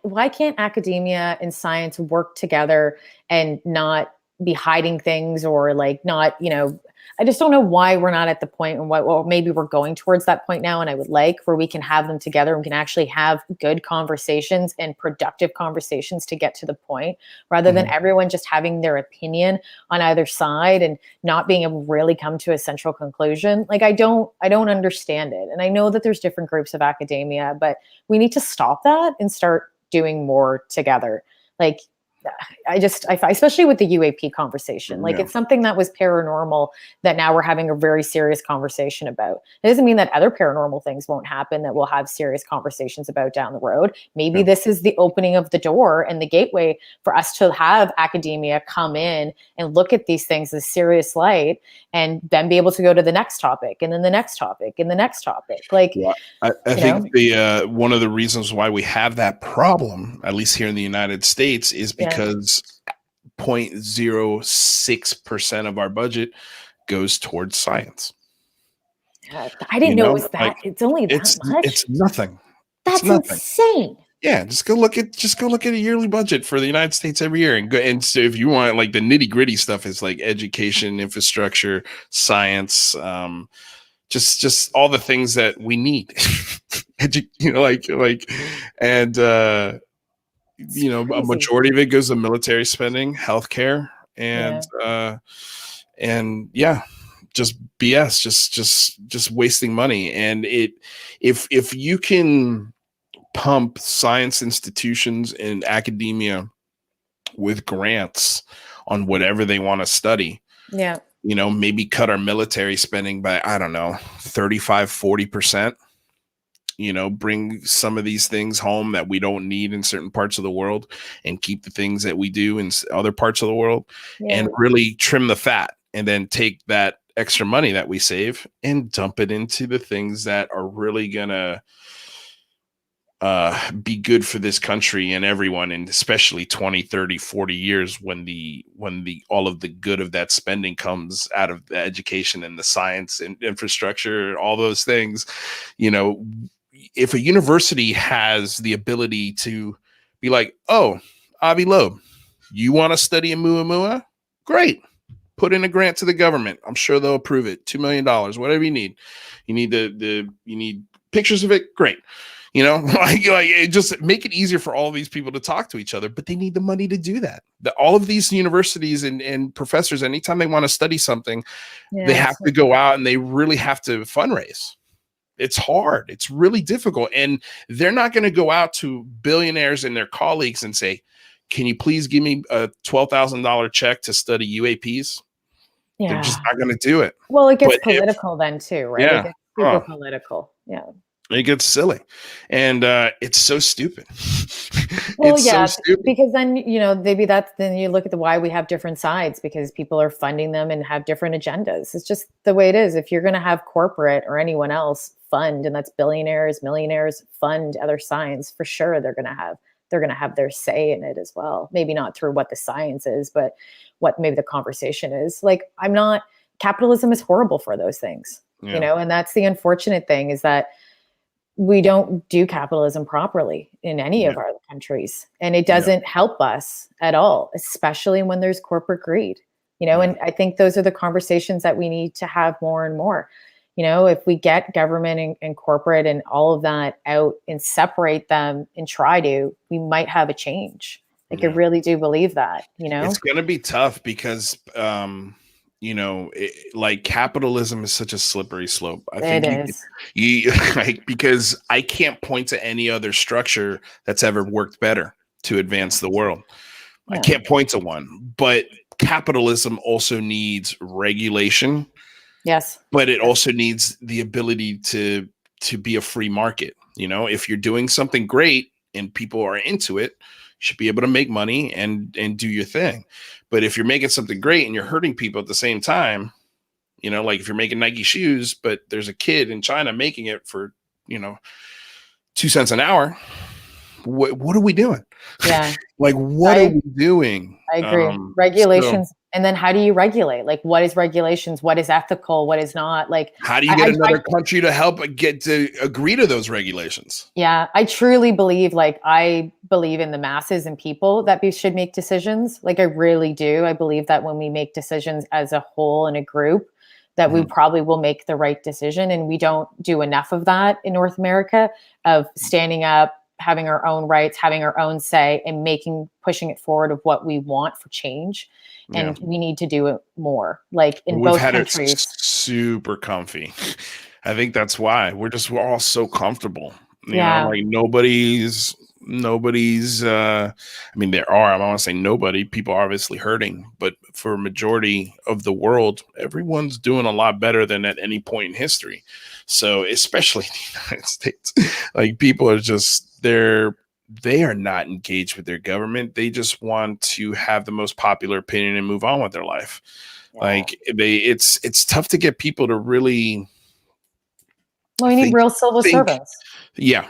academia and science work together and not be hiding things, or like not, I just don't know why we're not at the point, and well, maybe we're going towards that point now. And I would like where we can have them together and we can actually have good conversations and productive conversations to get to the point, rather than everyone just having their opinion on either side and not being able to really come to a central conclusion. Like, I don't understand it. And I know that there's different groups of academia, but we need to stop that and start doing more together. Like, especially with the UAP conversation, like it's something that was paranormal that now we're having a very serious conversation about. It doesn't mean that other paranormal things won't happen that we'll have serious conversations about down the road. Maybe this is the opening of the door and the gateway for us to have academia come in and look at these things as serious light, and then be able to go to the next topic and then the next topic and the next topic. Like,
I think the one of the reasons why we have that problem, at least here in the United States, is because 0.06% of our budget goes towards science.
I didn't know it was that. Like, it's only that much.
It's nothing.
That's insane.
Yeah, just go look at a yearly budget for the United States every year, and so if you want like the nitty gritty stuff, is like education, infrastructure, science, just all the things that we need. A majority of it goes to military spending, healthcare, and just BS, just wasting money. And if you can pump science institutions and academia with grants on whatever they want to study, maybe cut our military spending by, I don't know, 35-40%, bring some of these things home that we don't need in certain parts of the world, and keep the things that we do in other parts of the world, and really trim the fat, and then take that extra money that we save and dump it into the things that are really gonna be good for this country and everyone, and especially 20, 30, 40 years when the all of the good of that spending comes out of the education and the science and infrastructure and all those things. If a university has the ability to be like, oh, Avi Loeb, you want to study in Muamua? Great. Put in a grant to the government. I'm sure they'll approve it. $2 million, whatever you need. You need you need pictures of it. Great. Just make it easier for all these people to talk to each other, but they need the money to do that. All of these universities and professors, anytime they want to study something, they have to go out and they really have to fundraise. It's hard. It's really difficult. And they're not going to go out to billionaires and their colleagues and say, can you please give me a $12,000 check to study UAPs? Yeah. They're just not going to do it.
Well, it gets political then too, right? Yeah. It gets super political. Yeah.
It gets silly, and it's so stupid.
Well, so stupid. Because then maybe then you look at why we have different sides, because people are funding them and have different agendas. It's just the way it is. If you're going to have corporate or anyone else fund, and that's billionaires, millionaires fund other science, for sure they're going to have their say in it as well. Maybe not through what the science is, but what maybe the conversation is. Like, capitalism is horrible for those things, and that's the unfortunate thing, is that we don't do capitalism properly in any of our countries, and it doesn't help us at all, especially when there's corporate greed, and I think those are the conversations that we need to have more and more. If we get government and corporate and all of that out and separate them and we might have a change. Like, I really do believe that,
It's going to be tough because, capitalism is such a slippery slope. I think it is. Because I can't point to any other structure that's ever worked better to advance the world. Yeah. I can't point to one, but capitalism also needs regulation.
Yes.
But it also needs the ability to be a free market. If you're doing something great and people are into it, you should be able to make money and do your thing. But if you're making something great and you're hurting people at the same time, like if you're making Nike shoes, but there's a kid in China making it for, 2 cents an hour, what are we doing?
Yeah.
What are we doing?
I agree. Regulations. And then how do you regulate? Like, what is regulations? What is ethical? What is not? Like,
how do you get another country to help get to agree to those regulations?
Yeah, I truly believe, I believe in the masses and people that should make decisions. Like, I really do. I believe that when we make decisions as a whole in a group, that we probably will make the right decision. And we don't do enough of that in North America, of standing up, having our own rights, having our own say, and pushing it forward of what we want for change. And we need to do it more, like in both countries. We've had it
super comfy. I think that's why we're all so comfortable. You know, like nobody's I mean, there are, I don't want to say nobody, people are obviously hurting, but for a majority of the world, everyone's doing a lot better than at any point in history. So especially in the United States, like people are just they are not engaged with their government. They just want to have the most popular opinion and move on with their life. Like it's tough to get people to really.
Well, we need real civil servants.
Yeah.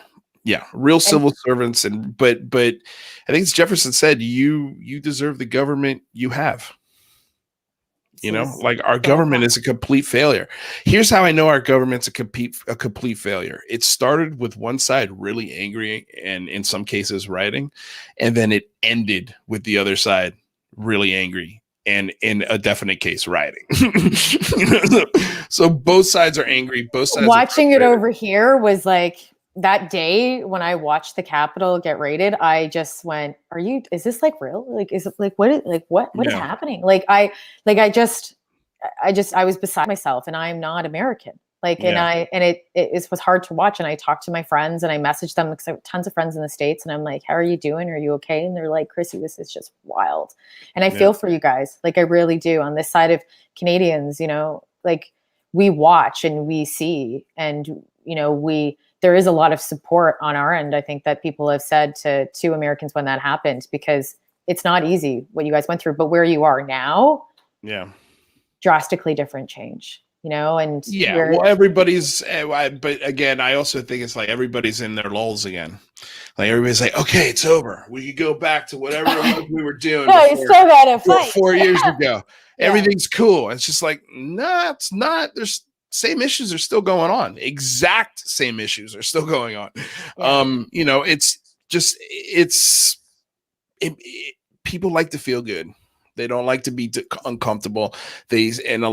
Real civil servants. But I think as Jefferson said, you deserve the government you have. You know, like our government is a complete failure. Here's how I know our government's a complete failure. It started with one side really angry and in some cases rioting, and then it ended with the other side really angry and in a definite case rioting. So both sides are angry. Both sides.
Watching it over here was like that day when I watched the Capitol get raided. I just went, is this like real? Like, is it like, what is happening? I was beside myself, and I'm not American. Like, and it was hard to watch. And I talked to my friends and I messaged them because I have tons of friends in the States, and I'm like, how are you doing? Are you okay? And they're like, Chrissy, this is just wild. And I feel for you guys. Like, I really do. On this side of Canadians, you know, like we watch and we see, and, you know, there is a lot of support on our end. I think that people have said to Americans when that happened, because it's not easy what you guys went through, but where you are now, drastically different change. You know, and
well, everybody's, but again, I also think it's like everybody's in their lulls again. Like everybody's like, okay, it's over. We could go back to whatever we were doing.
No, you still gotta fight.
4 years ago. Everything's cool. It's just like, nah, it's not. There's same issues are still going on. Exact same issues are still going on. You know, people like to feel good. They don't like to be uncomfortable. In a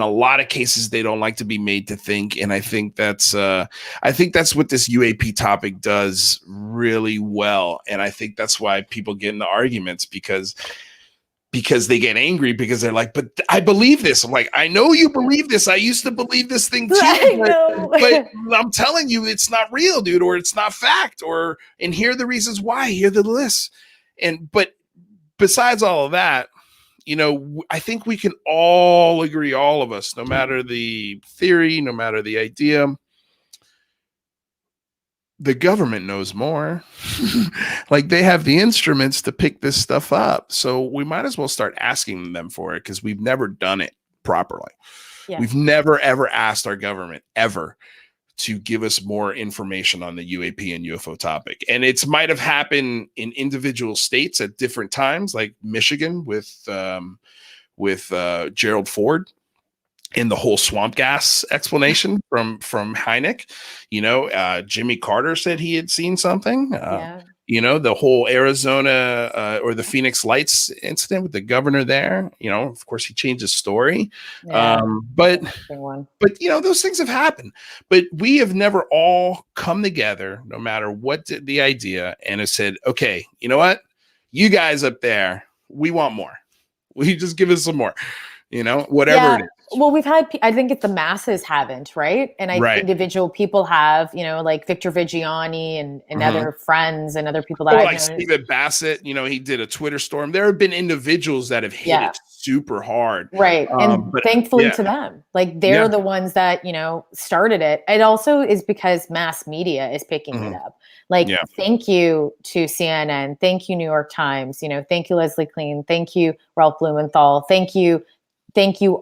lot of cases, they don't like to be made to think. And I think that's what this UAP topic does really well. And I think that's why people get into arguments, because they get angry, because they're like, but I believe this. I'm like, I know you believe this. I used to believe this thing too, but I'm telling you, it's not real, dude, or it's not fact, and here are the reasons why, here are the lists. But besides all of that, you know, I think we can all agree, all of us, no matter the theory, no matter the idea, the government knows more. Like, they have the instruments to pick this stuff up. So we might as well start asking them for it, because we've never done it properly. We've never, ever asked our government ever to give us more information on the UAP and UFO topic. And it might have happened in individual states at different times, like Michigan with Gerald Ford and the whole swamp gas explanation from Hynek. You know, Jimmy Carter said he had seen something. You know, the whole Arizona or the Phoenix Lights incident with the governor there, you know, of course he changed his story. But you know, those things have happened, but we have never all come together, no matter what the idea, and have said, okay, you know what, you guys up there, we want more. Will you just give us some more? You know, whatever it is.
Well, we've had, I think the masses haven't, right? And individual people have, you know, like Victor Viggiani and other friends and other people that I know.
Stephen Bassett, you know, he did a Twitter storm. There have been individuals that have hit it super hard.
Right. And thankfully to them, like they're the ones that, you know, started it. It also is because mass media is picking it up. Like, thank you to CNN. Thank you, New York Times. You know, thank you, Leslie Klein. Thank you, Ralph Blumenthal. Thank you,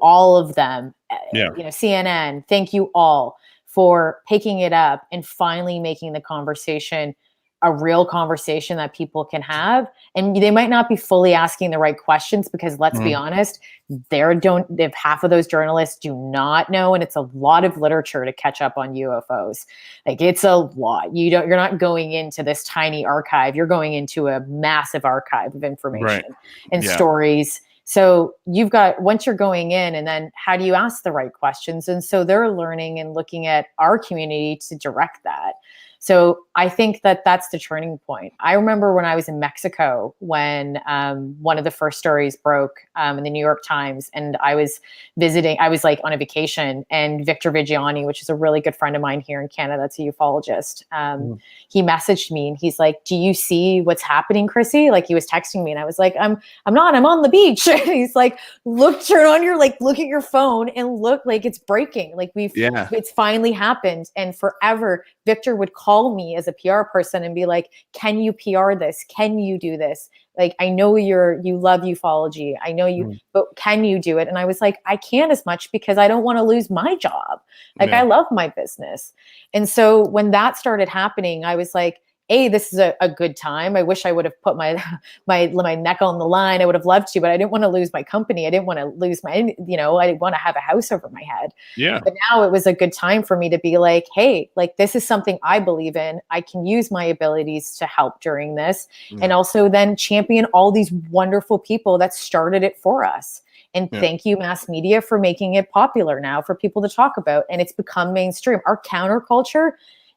all of them. You know, CNN. Thank you all for picking it up and finally making the conversation a real conversation that people can have. And they might not be fully asking the right questions, because let's be honest, if half of those journalists do not know, and it's a lot of literature to catch up on UFOs. Like, it's a lot. You're not going into this tiny archive. You're going into a massive archive of information and stories. So you've got, once you're going in, and then how do you ask the right questions? And so they're learning and looking at our community to direct that. So I think that that's the turning point. I remember when I was in Mexico, when one of the first stories broke in the New York Times, and I was like on a vacation, and Victor Vigiani, which is a really good friend of mine here in Canada, that's a ufologist, he messaged me and he's like, do you see what's happening, Chrissy? Like, he was texting me, and I was like, I'm on the beach. And he's like, look at your phone and look, like, it's breaking. Like, it's finally happened. And forever, Victor would call me as a PR person and be like, can you PR this? Can you do this? Like, I know you love ufology. I know you, but can you do it? And I was like, I can't as much because I don't want to lose my job. Like, I love my business. And so when that started happening, I was like, this is a good time. I wish I would have put my neck on the line. I would have loved to, but I didn't want to lose my company. I didn't want to lose I didn't want to have a house over my head. Yeah. But now it was a good time for me to be like, hey, like, this is something I believe in. I can use my abilities to help during this. And also then champion all these wonderful people that started it for us. And thank you, mass media, for making it popular now for people to talk about. And it's become mainstream. Our counterculture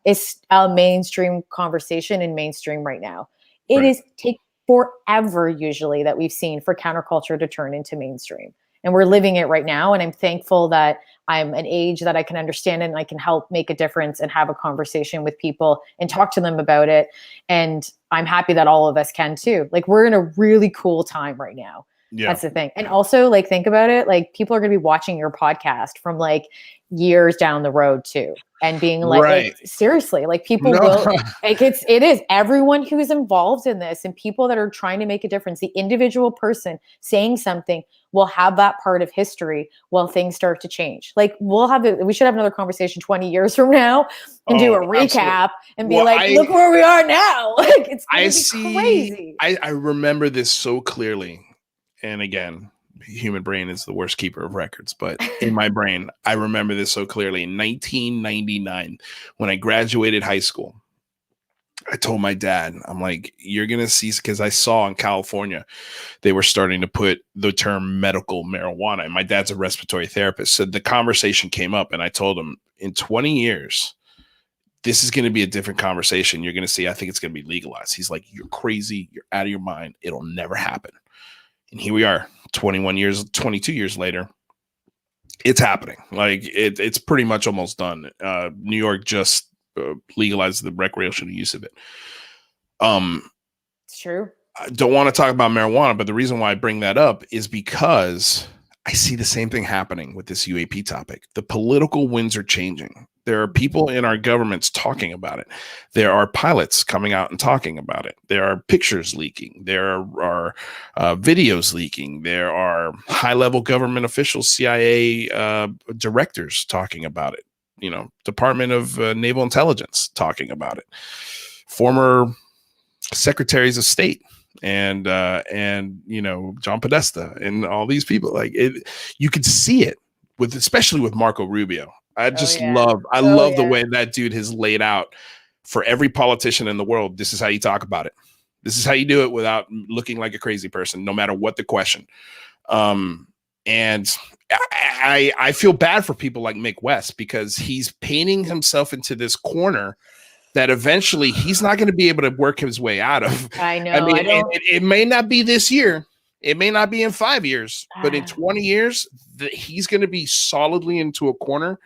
is a mainstream conversation and mainstream right now. It is take forever usually that we've seen for counterculture to turn into mainstream. And we're living it right now. And I'm thankful that I'm an age that I can understand and I can help make a difference and have a conversation with people and talk to them about it. And I'm happy that all of us can too. Like, we're in a really cool time right now. Yeah. That's the thing. And also, like, think about it. Like, people are going to be watching your podcast from like years down the road too. And being like, seriously, like, people will, like, it is everyone who is involved in this and people that are trying to make a difference. The individual person saying something will have that part of history while things start to change. Like, we should have another conversation 20 years from now and do a recap and be look where we are now. Like, it's crazy.
I remember this so clearly. And again, human brain is the worst keeper of records, but in my brain, I remember this so clearly. In 1999, when I graduated high school, I told my dad, I'm like, you're going to see, because I saw in California, they were starting to put the term medical marijuana. And my dad's a respiratory therapist. So the conversation came up, and I told him, in 20 years, this is going to be a different conversation. You're going to see, I think it's going to be legalized. He's like, you're crazy. You're out of your mind. It'll never happen. And here we are, 22 years later. It's happening. Like, it's pretty much almost done. New York just legalized the recreational use of it.
It's true.
I don't want to talk about marijuana, but the reason why I bring that up is because I see the same thing happening with this UAP topic. The political winds are changing. There are people in our governments talking about it. There are pilots coming out and talking about it. There are pictures leaking. There are videos leaking. There are high-level government officials, CIA directors talking about it. Department of Naval Intelligence talking about it. Former secretaries of state and John Podesta and all these people. Like, you could see it especially with Marco Rubio. I love the way that dude has laid out for every politician in the world. This is how you talk about it. This is how you do it without looking like a crazy person, no matter what the question. And I feel bad for people like Mick West, because he's painting himself into this corner that eventually he's not going to be able to work his way out of.
I know.
I mean, it may not be this year. It may not be in 5 years, but in 20 years, he's going to be solidly into a corner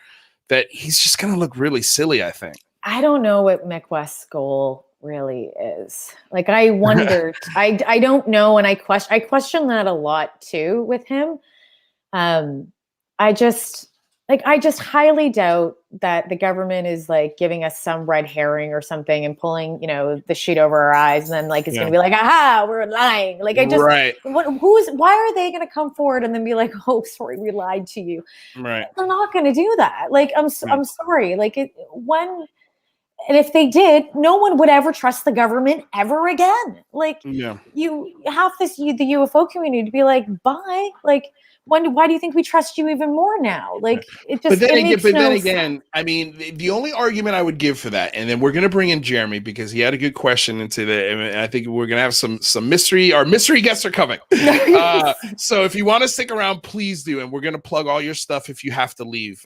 that he's just going to look really silly, I think.
I don't know what Mick West's goal really is. Like, I wondered, I don't know. And I question that a lot too with him. I just highly doubt that the government is like giving us some red herring or something and pulling, the sheet over our eyes, and then like it's gonna be like, aha, we're lying. Like, why are they gonna come forward and then be like, oh, sorry, we lied to you?
Right.
They're not gonna do that. Like, I'm sorry. Like, and if they did, no one would ever trust the government ever again. Like, you have the UFO community to be like, bye. Like, why do you think we trust you even more now? Like, it just. But then
again, I mean, the only argument I would give for that, and then we're going to bring in Jeremy because he had a good question into and I think we're going to have some mystery. Our mystery guests are coming. So if you want to stick around, please do, and we're going to plug all your stuff if you have to leave.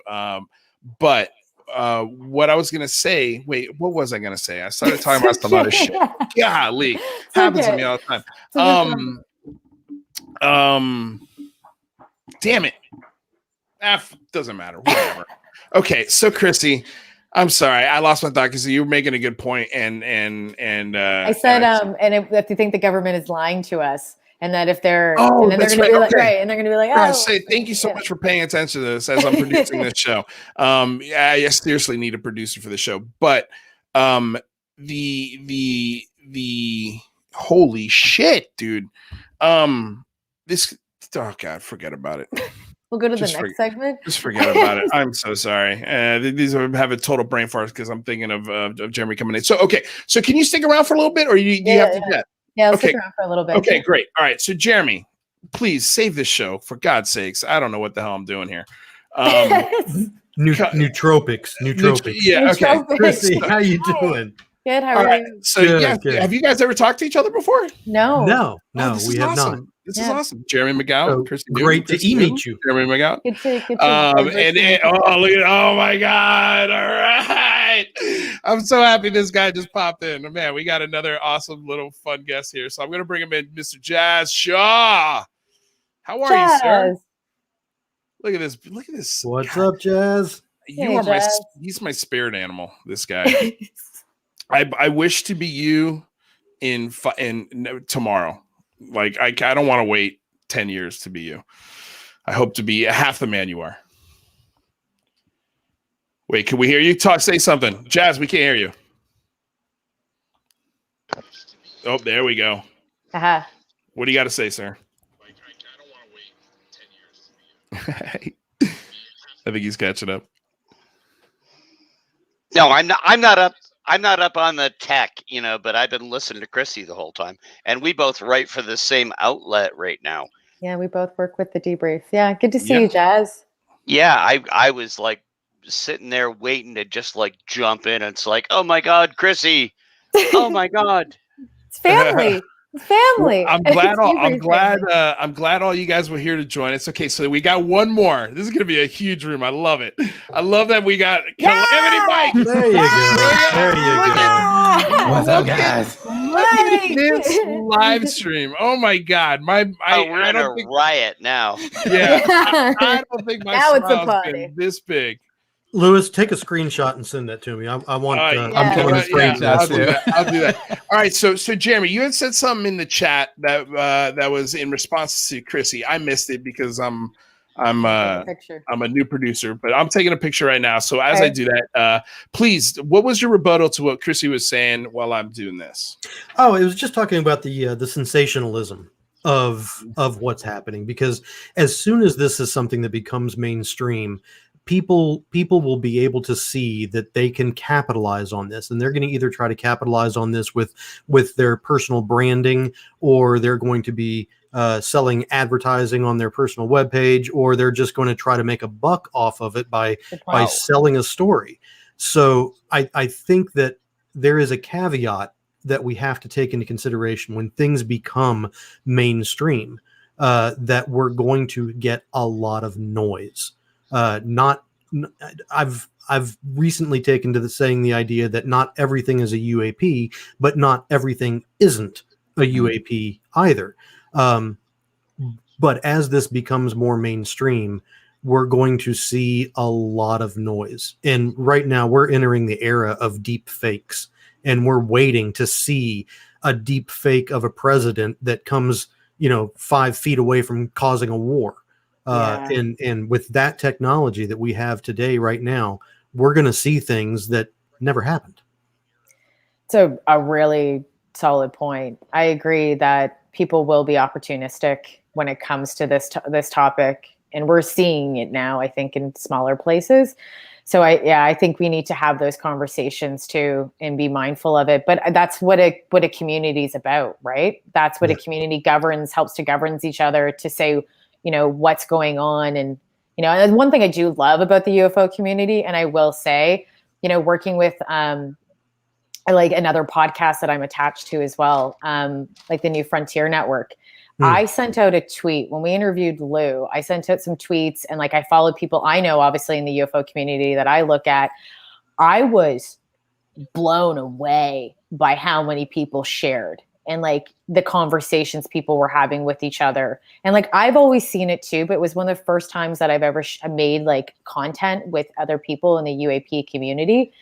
But what I was gonna say. Wait, what was I gonna say? I started talking about some other shit. Golly, happens to me all the time. Damn it. Doesn't matter. Whatever. Okay, so Chrissy, I'm sorry, I lost my thought because you were making a good point, and
I said, and if you think the government is lying to us, and that if they're,
oh,
and then they're going to be like,
okay.
right, and they're going to be like,
oh, say thank you so much for paying attention to this as I'm producing this show. Yeah, I seriously need a producer for the show, but the holy shit, dude. This, oh God, forget about it.
We'll go to the next segment.
Just forget about it. I'm so sorry. These have a total brain fart because I'm thinking of Jeremy coming in. So, okay. So can you stick around for a little bit, or do you have to jet?
Yeah, I'll stick around for a little bit.
Okay, great. All right. So Jeremy, please save this show for God's sakes. I don't know what the hell I'm doing here.
Nootropics.
Yeah. Okay.
Chrissy, how you doing?
Good. How are you?
So good. Have you guys ever talked to each other before?
No,
we have not.
This is awesome. Jeremy McGowan,
so
Chrissy
great
Newton,
to meet you.
Jeremy McGowan.
Good to
look at, oh my God. All right. I'm so happy this guy just popped in. Man, we got another awesome little fun guest here. So I'm going to bring him in, Mr. Jazz Shaw. How are you, sir? Look at this.
What's up, Jazz?
He's my spirit animal, this guy. I wish to be you in tomorrow. Like I don't want to wait 10 years to be you. I hope to be half the man you are. Wait, can we hear you? Say something. Jazz, we can't hear you. Oh, there we go.
Uh-huh.
What do you got to say, sir?
Like I don't want to wait 10 years to be you.
I think he's catching up.
No, I'm not up. I'm not up on the tech, but I've been listening to Chrissy the whole time. And we both write for the same outlet right now.
Yeah, we both work with the debrief. Yeah, good to see you, Jazz.
Yeah, I was like sitting there waiting to just like jump in. And it's like, oh my God, Chrissy. Oh my God.
It's family. Family.
I'm glad all you guys were here to join us. Okay, so we got one more. This is gonna be a huge room. I love it. I love that we got Calamity Mike.
There you go.
What's up, guys?
This live stream. Oh my God.
We're in a riot now.
Yeah. I don't think my smile's been this big.
Lewis, take a screenshot and send that to me. I want.
I'm taking a screenshot.
I'll do that. All right. So Jeremy, you had said something in the chat that was in response to Chrissy. I missed it because I'm a new producer, but I'm taking a picture right now. So as I do that, please, what was your rebuttal to what Chrissy was saying while I'm doing this?
Oh, it was just talking about the sensationalism of what's happening, because as soon as this is something that becomes mainstream, people will be able to see that they can capitalize on this, and they're going to either try to capitalize on this with their personal branding, or they're going to be selling advertising on their personal webpage, or they're just going to try to make a buck off of it by selling a story. So I think that there is a caveat that we have to take into consideration when things become mainstream, that we're going to get a lot of noise. I've recently taken to saying the idea that not everything is a UAP, but not everything isn't a UAP either. But as this becomes more mainstream, we're going to see a lot of noise. And right now we're entering the era of deep fakes, and we're waiting to see a deep fake of a president that comes, 5 feet away from causing a war. And with that technology that we have today, right now, we're going to see things that never happened.
It's a really solid point. I agree that people will be opportunistic when it comes to this topic, and we're seeing it now, I think, in smaller places. So I think we need to have those conversations too and be mindful of it. But that's what a community is about, right? That's what a community helps to govern each other, to say, what's going on. And, and one thing I do love about the UFO community, and I will say, working with like another podcast that I'm attached to as well, like the New Frontier Network. I sent out a tweet when we interviewed Lou. I sent out some tweets, and like I followed people I know, obviously, in the UFO community that I look at. I was blown away by how many people shared and like the conversations people were having with each other. And like, I've always seen it too, but it was one of the first times that I've ever made like content with other people in the UAP community.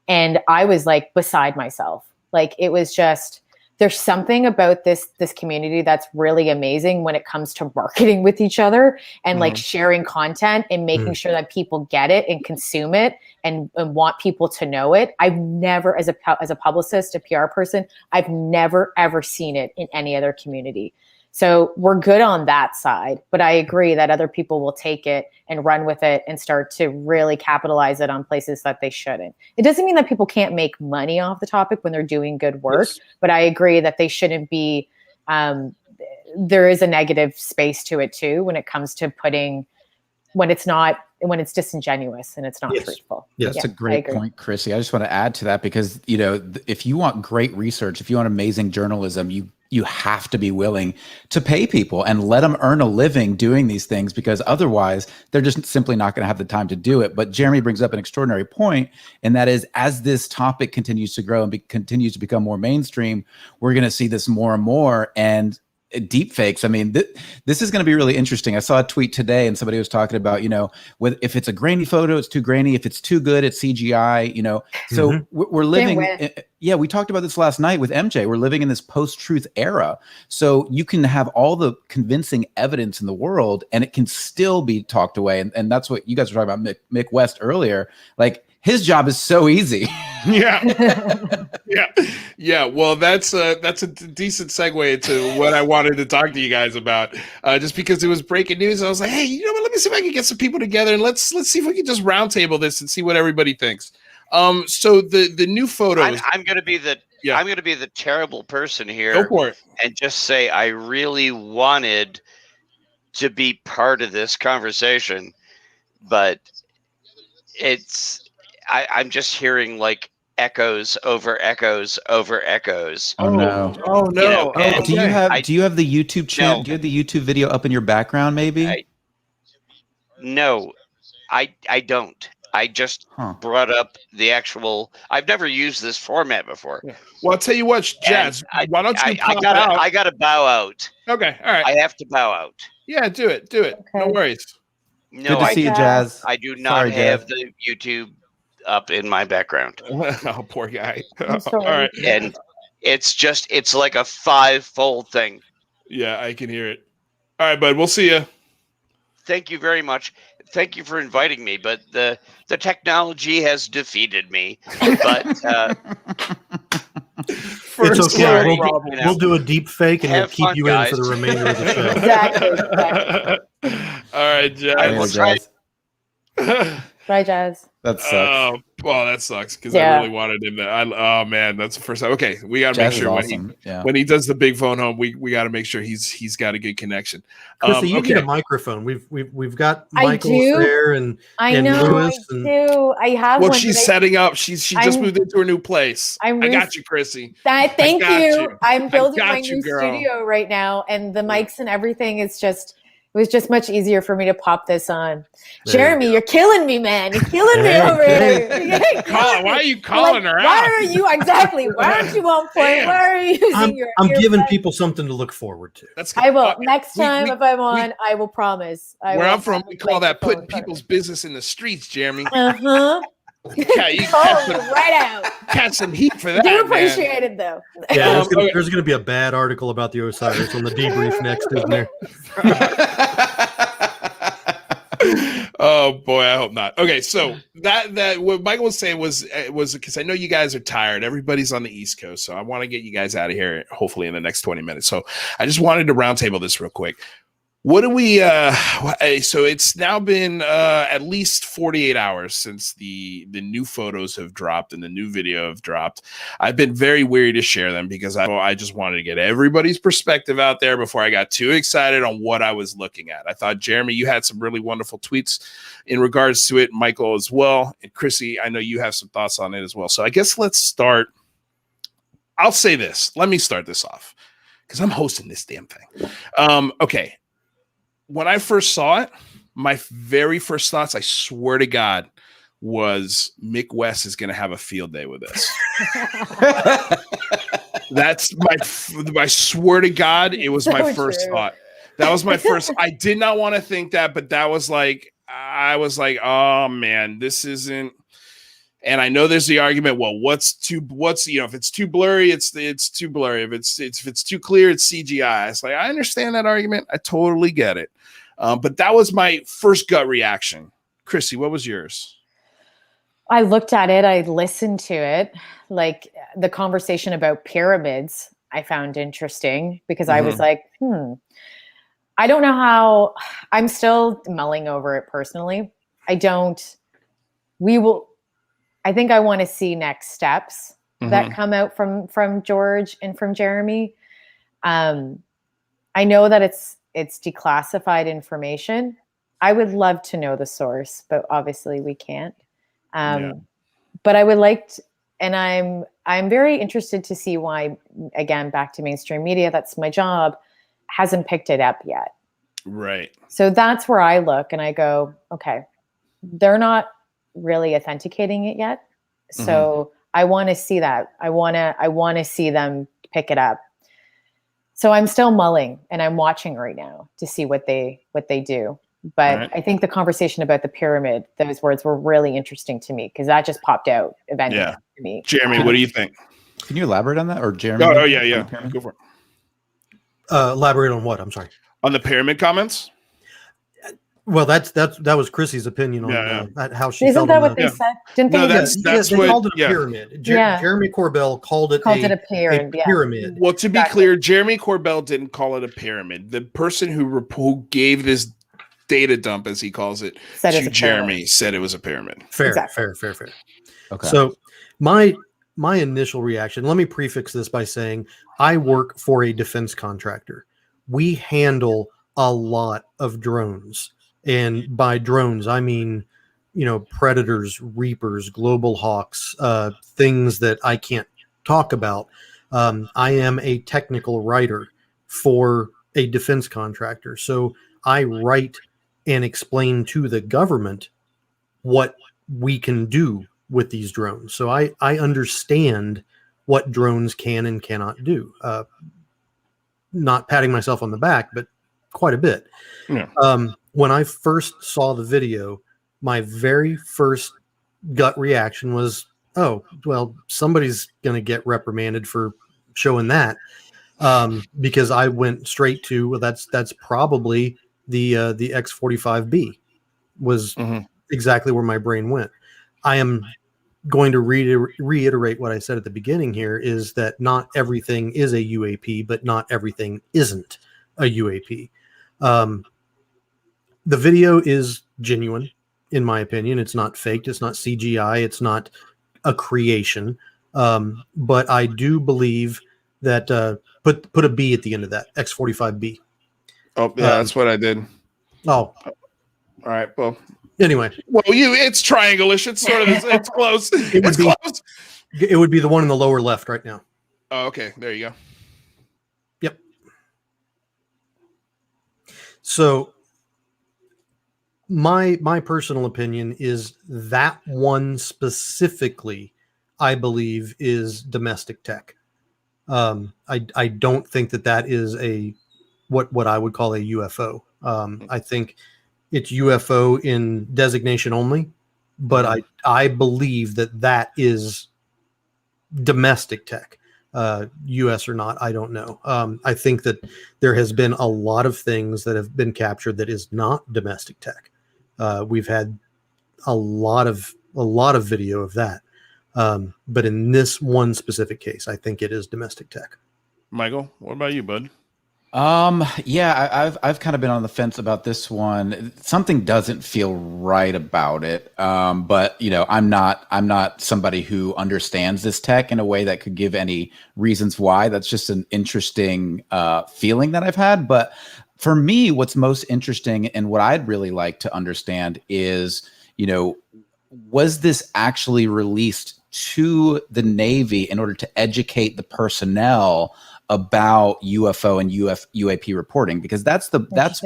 And I was like beside myself. Like, it was just, there's something about this community that's really amazing when it comes to marketing with each other and like sharing content and making sure that people get it and consume it and want people to know it. I've never, as a publicist, a PR person, I've never ever seen it in any other community. So we're good on that side, but I agree that other people will take it and run with it and start to really capitalize it on places that they shouldn't. It doesn't mean that people can't make money off the topic when they're doing good work, but I agree that they shouldn't be, there is a negative space to it too when it comes to putting, when it's disingenuous and it's not truthful.
Yes. That's a great point, Chrissy. I just want to add to that because, you know, if you want great research, if you want amazing journalism, you have to be willing to pay people and let them earn a living doing these things, because otherwise they're just simply not going to have the time to do it. But Jeremy brings up an extraordinary point, and that is, as this topic continues to grow and continues to become more mainstream, we're going to see this more and more. And deep fakes. I mean, this is going to be really interesting. I saw a tweet today and somebody was talking about, you know, if it's a grainy photo, it's too grainy. If it's too good, it's CGI, you know. So we're living, we talked about this last night with MJ. We're living in this post-truth era. So you can have all the convincing evidence in the world and it can still be talked away. And that's what you guys were talking about Mick West earlier. Like, his job is so easy.
Yeah. Well, that's a decent segue to what I wanted to talk to you guys about. Just because it was breaking news, I was like, hey, you know what? Let me see if I can get some people together and let's see if we can just roundtable this and see what everybody thinks. So the new photos.
I'm going to be the terrible person here.
Go for it.
And just say I really wanted to be part of this conversation, but I'm just hearing like echoes over echoes over echoes.
Oh no!
Oh no!
You know,
Do you have the YouTube channel?
No.
Do you have the YouTube video up in your background? Maybe.
No, I don't. I just brought up the actual. I've never used this format before.
Yeah. Well, I'll tell you what, Jazz. Why don't you pop out?
I gotta bow out.
Okay, all right.
I have to bow out.
Yeah, do it. Okay. No worries.
No,
Good to see you, Jazz.
I do not have the YouTube up in my background.
Oh, poor guy.
All
right.
And it's like a 5-fold thing.
Yeah, I can hear it. All right, bud. We'll see you.
Thank you very much. Thank you for inviting me, but the technology has defeated me. But
it's okay. We'll do a deep fake and we'll keep you in for the remainder of the show.
Exactly.
All right, Jazz.
Bye, Jazz.
That sucks.
Oh, well, that sucks because I really wanted him to. Oh man, that's the first time. Okay, we got to make sure when he does the big phone home, we got to make sure he's got a good connection.
Chrissy, you get a microphone. We've got Michael there and Lewis.
I have.
Well, she's setting up. She just moved into her new place. I got you, Chrissy.
Thank you. I'm building my new studio right now, and the mics and everything is just. It was just much easier for me to pop this on. Jeremy, you're killing me, man. You're killing me over here.
Why are you calling her out?
Why are you exactly? Why aren't you on point? Why are you using your?
I'm giving people something to look forward to.
I will next time if I'm on. I will promise.
Where I'm from, we call that putting people's business in the streets, Jeremy.
Yeah, you
catch some heat for that.
Do appreciate it though.
Yeah, there's going to be a bad article about the Osiris on the debrief next, isn't there?
Oh boy, I hope not. Okay, so that what Michael was saying was because I know you guys are tired. Everybody's on the East Coast, so I want to get you guys out of here hopefully in the next 20 minutes. So I just wanted to roundtable this real quick. What do we so it's now been at least 48 hours since the new photos have dropped and the new video have dropped. I've been very weary to share them because I just wanted to get everybody's perspective out there before I got too excited on what I was looking at. I thought, Jeremy, you had some really wonderful tweets in regards to it, Michael as well, and Chrissy, I know you have some thoughts on it as well. So I guess let's start. I'll say this. Let me start this off because I'm hosting this damn thing. Okay. When I first saw it, my very first thoughts, I swear to God, was Mick West is going to have a field day with this. That's I swear to God, it was my first thought. That was my first. I did not want to think that, but that was like, I was like, oh man, this isn't. And I know there's the argument. Well, if it's too blurry, it's too blurry. If it's too clear, it's CGI. It's like, I understand that argument. I totally get it. But that was my first gut reaction. Chrissy, what was yours?
I looked at it. I listened to it. Like the conversation about pyramids, I found interesting because I was like, I don't know how. I'm still mulling over it personally. I think I want to see next steps that come out from George and from Jeremy. I know that it's declassified information. I would love to know the source, but obviously we can't. But I would like to, and I'm very interested to see why, again, back to mainstream media, that's my job, hasn't picked it up yet.
Right.
So that's where I look and I go, okay, they're not really authenticating it yet. So I want to see that. I want to see them pick it up. So I'm still mulling and I'm watching right now to see what they do. But I think the conversation about the pyramid, those words were really interesting to me because that just popped out eventually to me.
Jeremy, what do you think?
Can you elaborate on that? Or Jeremy?
Oh yeah. Go for it.
Elaborate on what? I'm sorry.
On the pyramid comments?
Well, that was Chrissy's opinion on how she
Isn't
felt.
that what they said? Didn't they?
No, that's
they
what,
called it a pyramid. Jeremy Corbell called it a pyramid.
Well, to be clear, Jeremy Corbell didn't call it a pyramid. The person who gave this data dump, as he calls it, to Jeremy said it was a pyramid.
Fair. Okay. So my initial reaction, let me prefix this by saying I work for a defense contractor. We handle a lot of drones. And by drones, I mean, Predators, Reapers, Global Hawks, things that I can't talk about. I am a technical writer for a defense contractor. So I write and explain to the government what we can do with these drones. So I understand what drones can and cannot do. Not patting myself on the back, but quite a bit. Yeah. When I first saw the video, my very first gut reaction was, oh, well, somebody's going to get reprimanded for showing that. Because I went straight to, well, that's probably the X-45B was exactly where my brain went. I am going to reiterate what I said at the beginning here is that not everything is a UAP, but not everything isn't a UAP. The video is genuine, in my opinion. It's not faked. It's not CGI. It's not a creation. But I do believe that put a B at the end of that, X-45B.
Oh, yeah, that's what I did.
Oh.
All right, well.
Anyway.
Well, it's triangle-ish. It's sort of, it's close.
It would be the one in the lower left right now.
Oh, okay. There you go.
Yep. So my personal opinion is that one specifically, I believe, is domestic tech. I don't think that is what I would call a UFO. I think it's UFO in designation only, but I believe that is domestic tech. US or not, I don't know. I think that there has been a lot of things that have been captured that is not domestic tech. We've had a lot of video of that. But in this one specific case, I think it is domestic tech.
Michael, what about you, bud?
Yeah, I've kind of been on the fence about this one. Something doesn't feel right about it. But I'm not somebody who understands this tech in a way that could give any reasons why. That's just an interesting feeling that I've had. But for me, what's most interesting and what I'd really like to understand is, was this actually released to the Navy in order to educate the personnel about UFO and UAP reporting? Because that's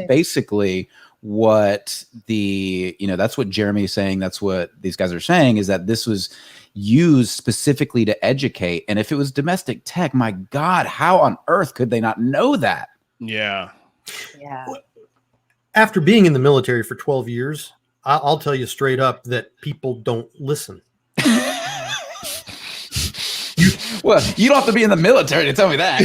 basically what that's what Jeremy's saying. That's what these guys are saying, is that this was used specifically to educate. And if it was domestic tech, my God, how on earth could they not know that?
Yeah.
After being in the military for 12 years, I'll tell you straight up that people don't listen.
Well, you don't have to be in the military to tell me that.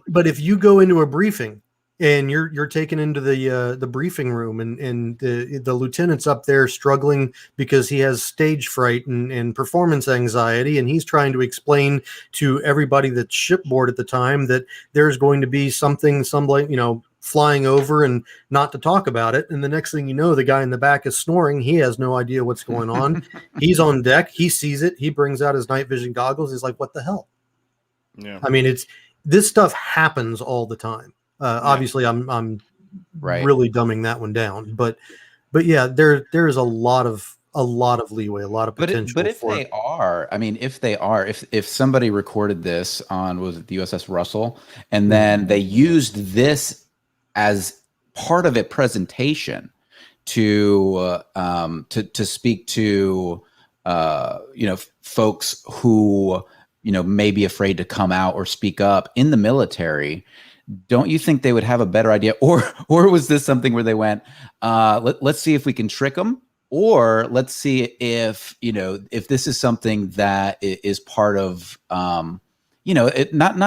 But if you go into a briefing and you're taken into the briefing room and the lieutenant's up there struggling because he has stage fright and performance anxiety, and he's trying to explain to everybody that's shipboard at the time that there's going to be something flying over and not to talk about it. And the next thing you know, the guy in the back is snoring. He has no idea what's going on. He's on deck. He sees it. He brings out his night vision goggles. He's like, what the hell?
Yeah.
I mean, this stuff happens all the time. Obviously I'm really dumbing that one down, but yeah, there is a lot of leeway, a lot of potential.
But if if somebody recorded this on, was it the USS Russell, and then they used this as part of a presentation to speak to folks who may be afraid to come out or speak up in the military, don't you think they would have a better idea? Or was this something where they went, let's see if we can trick them, or let's see if this is something that is part of not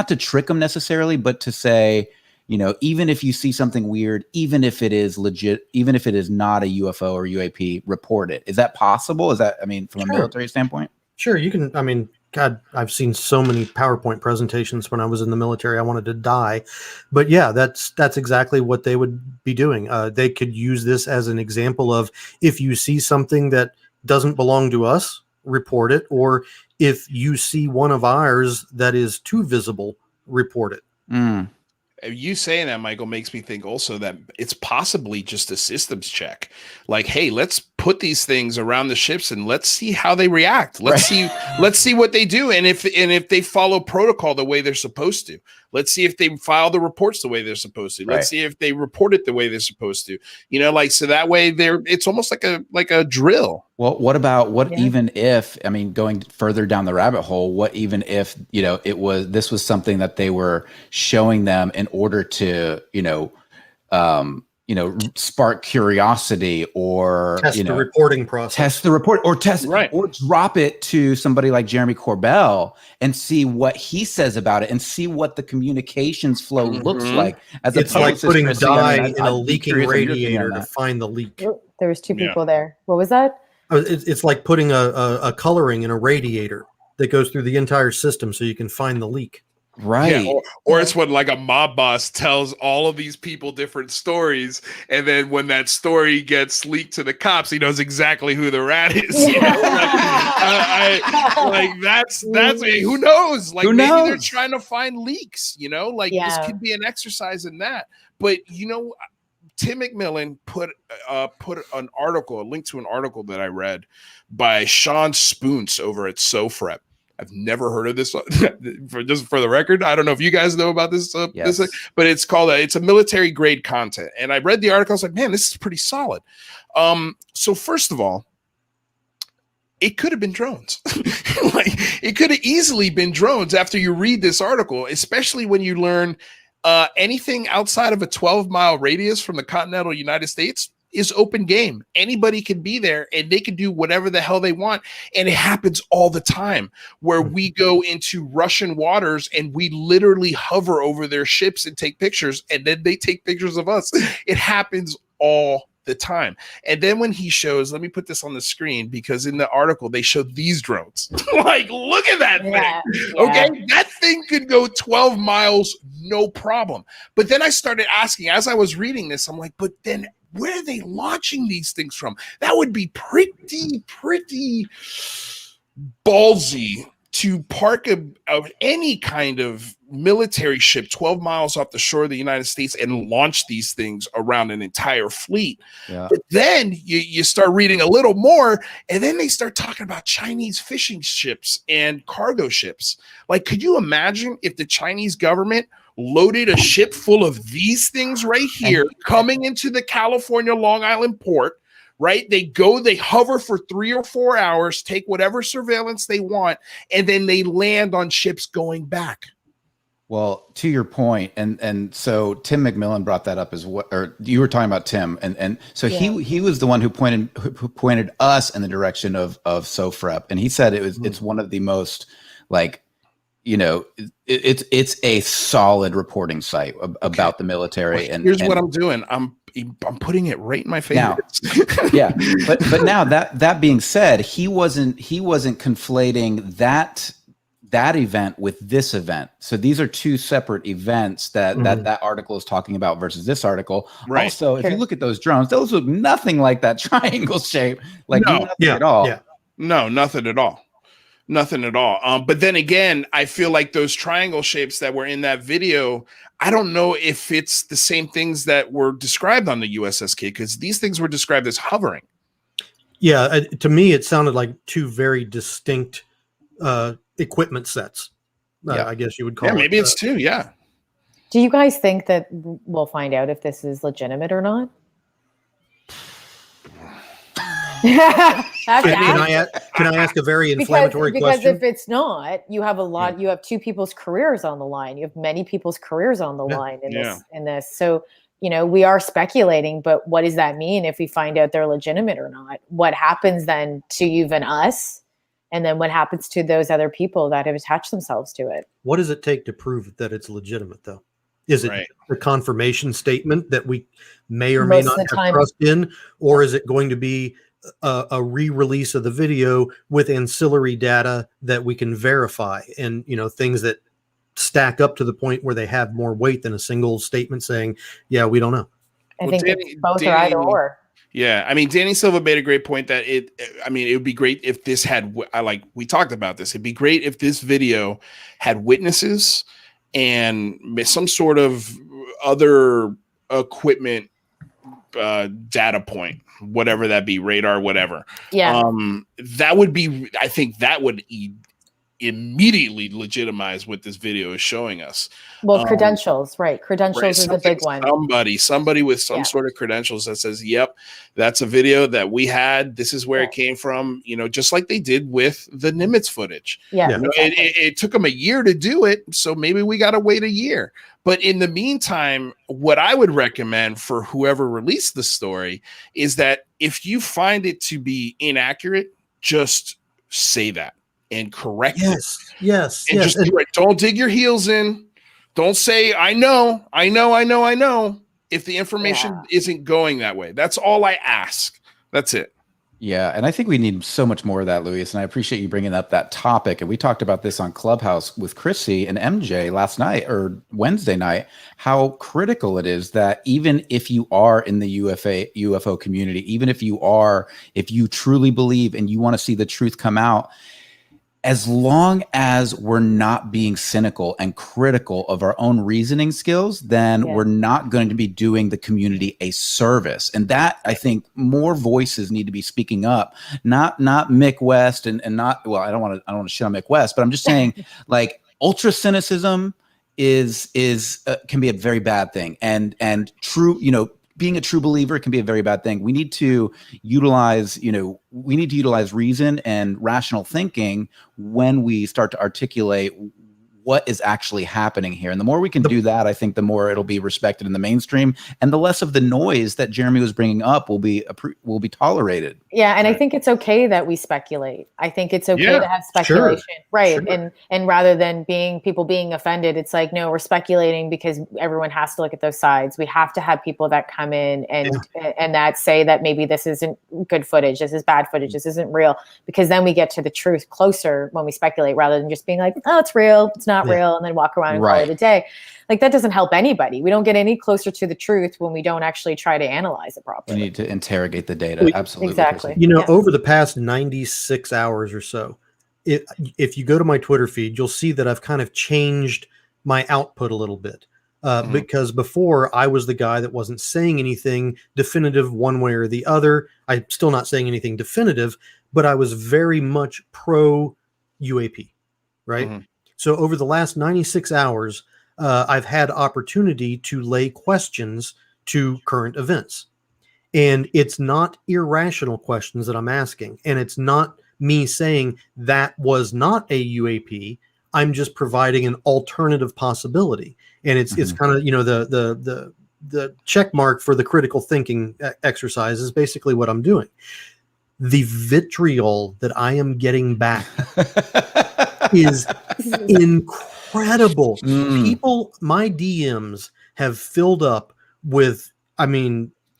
to trick them necessarily, but to say, even if you see something weird, even if it is legit, even if it is not a UFO or UAP, report it. Is that possible? Is that, from a military standpoint?
Sure, you can. God, I've seen so many PowerPoint presentations when I was in the military. I wanted to die. But yeah, that's exactly what they would be doing. They could use this as an example of, if you see something that doesn't belong to us, report it. Or if you see one of ours that is too visible, report it.
Mm.
You saying that, Michael, makes me think also that it's possibly just a systems check. Like, hey, let's put these things around the ships and let's see how they react. Let's see what they do. And if they follow protocol the way they're supposed to. Let's see if they file the reports the way they're supposed to. Let's see if they report it the way they're supposed to. So that way it's almost like a drill.
Well, even if, going further down the rabbit hole, what even if, this was something that they were showing them in order to, spark curiosity, or
test the reporting process,
or drop it to somebody like Jeremy Corbell and see what he says about it and see what the communications flow looks like.
It's like putting dye in a leaking radiator to find the leak.
There was two people there. What was that?
It's like putting a coloring in a radiator that goes through the entire system so you can find the leak.
Right.
Yeah, or it's when like a mob boss tells all of these people different stories, and then when that story gets leaked to the cops, he knows exactly who the rat is. That's who knows? Like, maybe they're trying to find leaks, this could be an exercise in that. But Tim McMillan put an article, a link to an article that I read by Sean Spoons over at SOFREP. I've never heard of this. Just for the record, I don't know if you guys know about this,
yes.
But it's called it's a military grade content. And I read the article. I was like, man, this is pretty solid. So first of all, it could have been drones. It could have easily been drones after you read this article, especially when you learn anything outside of a 12-mile radius from the continental United States is open game. Anybody can be there and they can do whatever the hell they want. And it happens all the time where we go into Russian waters and we literally hover over their ships and take pictures, and then they take pictures of us. It happens all the time. And then when he shows, let me put this on the screen, because in the article they showed these drones. Look at that thing. Yeah. Okay, that thing could go 12 miles, no problem. But then I started asking, as I was reading this, I'm like, but then where are they launching these things from? That would be pretty ballsy to park any kind of military ship 12 miles off the shore of the United States and launch these things around an entire fleet.
Yeah.
But then you start reading a little more, and then they start talking about Chinese fishing ships and cargo ships. Like, could you imagine if the Chinese government loaded a ship full of these things right here, coming into the California Long Island port, right? They hover for 3 or 4 hours, take whatever surveillance they want, and then they land on ships going back.
Well, to your point, and so Tim McMillan brought that up as well, or you were talking about Tim, and so he was the one who pointed us in the direction of SOFREP, and he said it's one of the most, like, you know, it's a solid reporting site about the military.
Well,
and
here's what I'm doing. I'm putting it right in my favorites.
Now, yeah, but now that being said, he wasn't conflating that event with this event. So these are two separate events that article is talking about versus this article.
Right.
Also, if you look at those drones, those look nothing like that triangle shape. Like nothing at all.
Yeah.
No, nothing at all. Nothing at all. But then again, I feel like those triangle shapes that were in that video, I don't know if it's the same things that were described on the USSK, because these things were described as hovering.
Yeah, to me, it sounded like two very distinct equipment sets. I guess you would call it.
Maybe it's two. Yeah.
Do you guys think that we'll find out if this is legitimate or not?
Can I ask a very inflammatory question?
Because if it's not, you have you have two people's careers on the line. You have many people's careers on the line in this. So, you know, we are speculating, but what does that mean if we find out they're legitimate or not? What happens then to even us? And then what happens to those other people that have attached themselves to it?
What does it take to prove that it's legitimate, though? Is it a confirmation statement that we may or may not have trust in? Or is it going to be a re-release of the video with ancillary data that we can verify, and, you know, things that stack up to the point where they have more weight than a single statement saying, yeah, we don't know?
I think it's both or either or.
Yeah, I mean, Danny Silva made a great point that it would be great if this had, we talked about this. It'd be great if this video had witnesses and some sort of other equipment data point, whatever that be, radar, whatever.
Yeah.
That would be, I think that would immediately legitimize what this video is showing us.
Well, credentials, right? Credentials is a big one.
Somebody with some sort of credentials that says, yep, that's a video that we had. This is where it came from, you know, just like they did with the Nimitz footage.
Yeah.
You know, it took them a year to do it. So maybe we got to wait a year. But in the meantime, what I would recommend for whoever released the story is that if you find it to be inaccurate, just say that and correct it.
Yes.
And just do it. Don't dig your heels in. Don't say, I know. If the information isn't going that way. That's all I ask. That's it.
Yeah, and I think we need so much more of that, Luis, and I appreciate you bringing up that topic. And we talked about this on Clubhouse with Chrissy and MJ last night or Wednesday night, how critical it is that even if you are in the UFO community, even if you truly believe and you want to see the truth come out, as long as we're not being cynical and critical of our own reasoning skills, then we're not going to be doing the community a service. And that, I think, more voices need to be speaking up, not Mick West and not, well, I don't want to shit on Mick West, but I'm just saying, like, ultra cynicism can be a very bad thing. And true, you know, being a true believer can be a very bad thing. We need to utilize reason and rational thinking when we start to articulate what is actually happening here. And the more we can do that, I think the more it'll be respected in the mainstream, and the less of the noise that Jeremy was bringing up will be tolerated.
Yeah, and I think it's okay that we speculate. I think it's okay to have speculation, right? Sure. And rather than people being offended, it's like, no, we're speculating because everyone has to look at those sides. We have to have people that come in and that say that maybe this isn't good footage, this is bad footage, this isn't real, because then we get to the truth closer when we speculate, rather than just being like, oh, it's real, it's not real, and then walk around and call it a day. Like, that doesn't help anybody. We don't get any closer to the truth when we don't actually try to analyze it properly.
We need to interrogate the data. Absolutely.
Exactly.
You know, over the past 96 hours or so, if you go to my Twitter feed, you'll see that I've kind of changed my output a little bit. Because before, I was the guy that wasn't saying anything definitive one way or the other. I'm still not saying anything definitive, but I was very much pro UAP, right? So over the last 96 hours, I've had opportunity to lay questions to current events. And it's not irrational questions that I'm asking. And it's not me saying that was not a UAP. I'm just providing an alternative possibility. And it's kind of, the check mark for the critical thinking exercise is basically what I'm doing. The vitriol that I am getting back is incredible. People, my DMs have filled up with,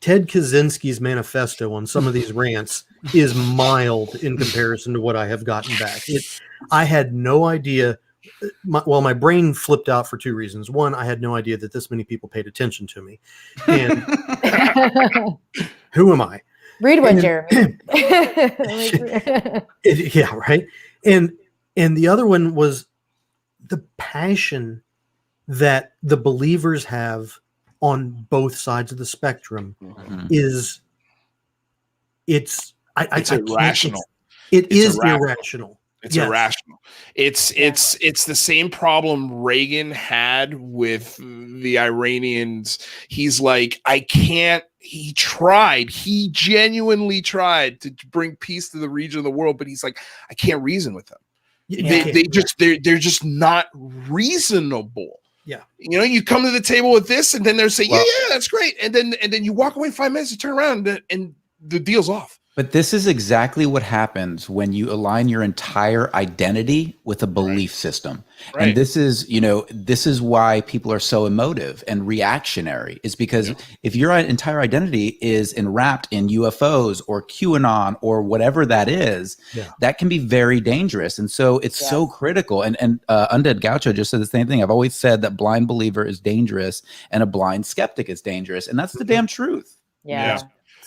Ted Kaczynski's manifesto on some of these rants is mild in comparison to what I have gotten back. I had no idea. My brain flipped out for two reasons. One, I had no idea that this many people paid attention to me. And who am I?
Read one, Jeremy.
Yeah, right. And the other one was the passion that the believers have on both sides of the spectrum is it's irrational. It is irrational.
It's irrational. It's the same problem Reagan had with the Iranians. He's like, he genuinely tried to bring peace to the region of the world, but he's like, I can't reason with them. They're just not reasonable.
Yeah.
You come to the table with this, and then they're saying, yeah, that's great. And then you walk away 5 minutes, you turn around, and the deal's off.
But this is exactly what happens when you align your entire identity with a belief system. Right. And this is why people are so emotive and reactionary, is because if your entire identity is enwrapped in UFOs or QAnon or whatever that is, that can be very dangerous. And so it's so critical. And Undead Gaucho just said the same thing. I've always said that blind believer is dangerous and a blind skeptic is dangerous. And that's the damn truth.
Yeah.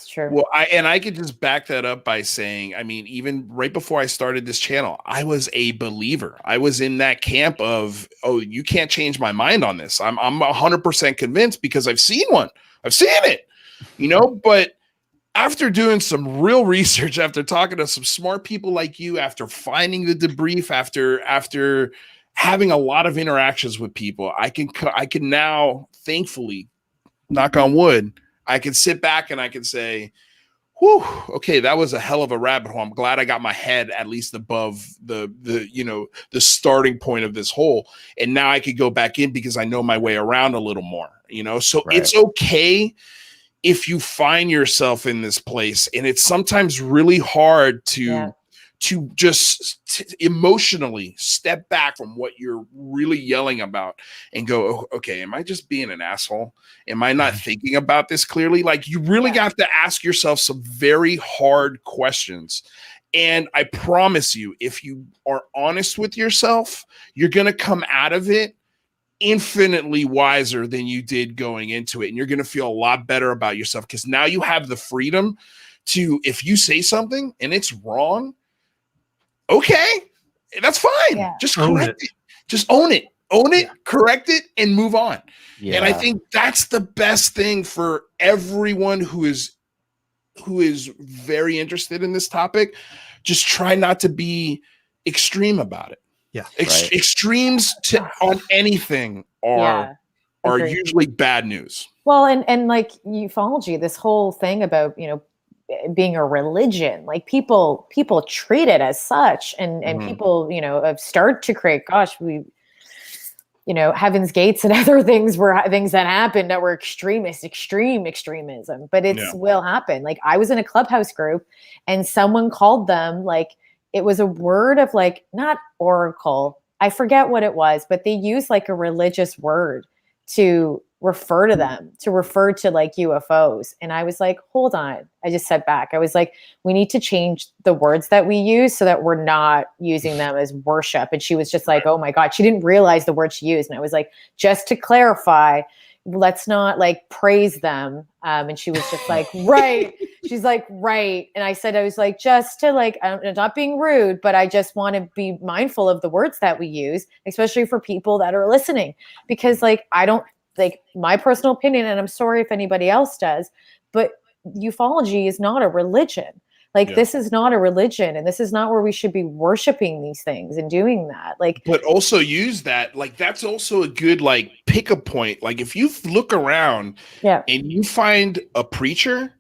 True.
Well, I could just back that up by saying, even right before I started this channel, I was a believer. I was in that camp of, you can't change my mind on this. I'm 100% convinced because I've seen one. I've seen it, but after doing some real research, after talking to some smart people like you, after finding the debrief, after having a lot of interactions with people, I can now, thankfully, knock on wood, I can sit back and I can say, whew, okay, that was a hell of a rabbit hole. I'm glad I got my head at least above the starting point of this hole. And now I could go back in because I know my way around a little more, So It's okay if you find yourself in this place. And it's sometimes really hard to just emotionally step back from what you're really yelling about and go, okay, am I just being an asshole? Am I not thinking about this clearly? Like, you really have to ask yourself some very hard questions. And I promise you, if you are honest with yourself, you're going to come out of it infinitely wiser than you did going into it. And you're going to feel a lot better about yourself because now you have the freedom to, if you say something and it's wrong, okay, that's fine. Yeah. Just correct it. Just own it. Own it, correct it, and move on. Yeah. And I think that's the best thing for everyone who is very interested in this topic. Just try not to be extreme about it.
Yeah.
Extremes on anything are usually bad news.
Well, and like ufology, this whole thing about, being a religion, like people treat it as such, and people, have started to create, Heaven's Gates and other things were things that happened that were extreme extremism, but will happen. Like, I was in a Clubhouse group and someone called them, like, it was a word of, like, not oracle, I forget what it was, but they used like a religious word to refer to them, to refer to like UFOs. And I was like, hold on. I just sat back. I was like, we need to change the words that we use so that we're not using them as worship. And she was just like, oh my God, she didn't realize the word she used. And I was like, just to clarify, let's not like praise them. And she was just like, right. She's like, right. And I said, I was like, just to like, I'm not being rude, but I just want to be mindful of the words that we use, especially for people that are listening, because like, I don't, like, my personal opinion, and I'm sorry if anybody else does, but ufology is not a religion. Like, this is not a religion, and this is not where we should be worshiping these things and doing that. Like,
but also use that. Like, that's also a good, like, pick a point. Like, if you look around and you find a preacher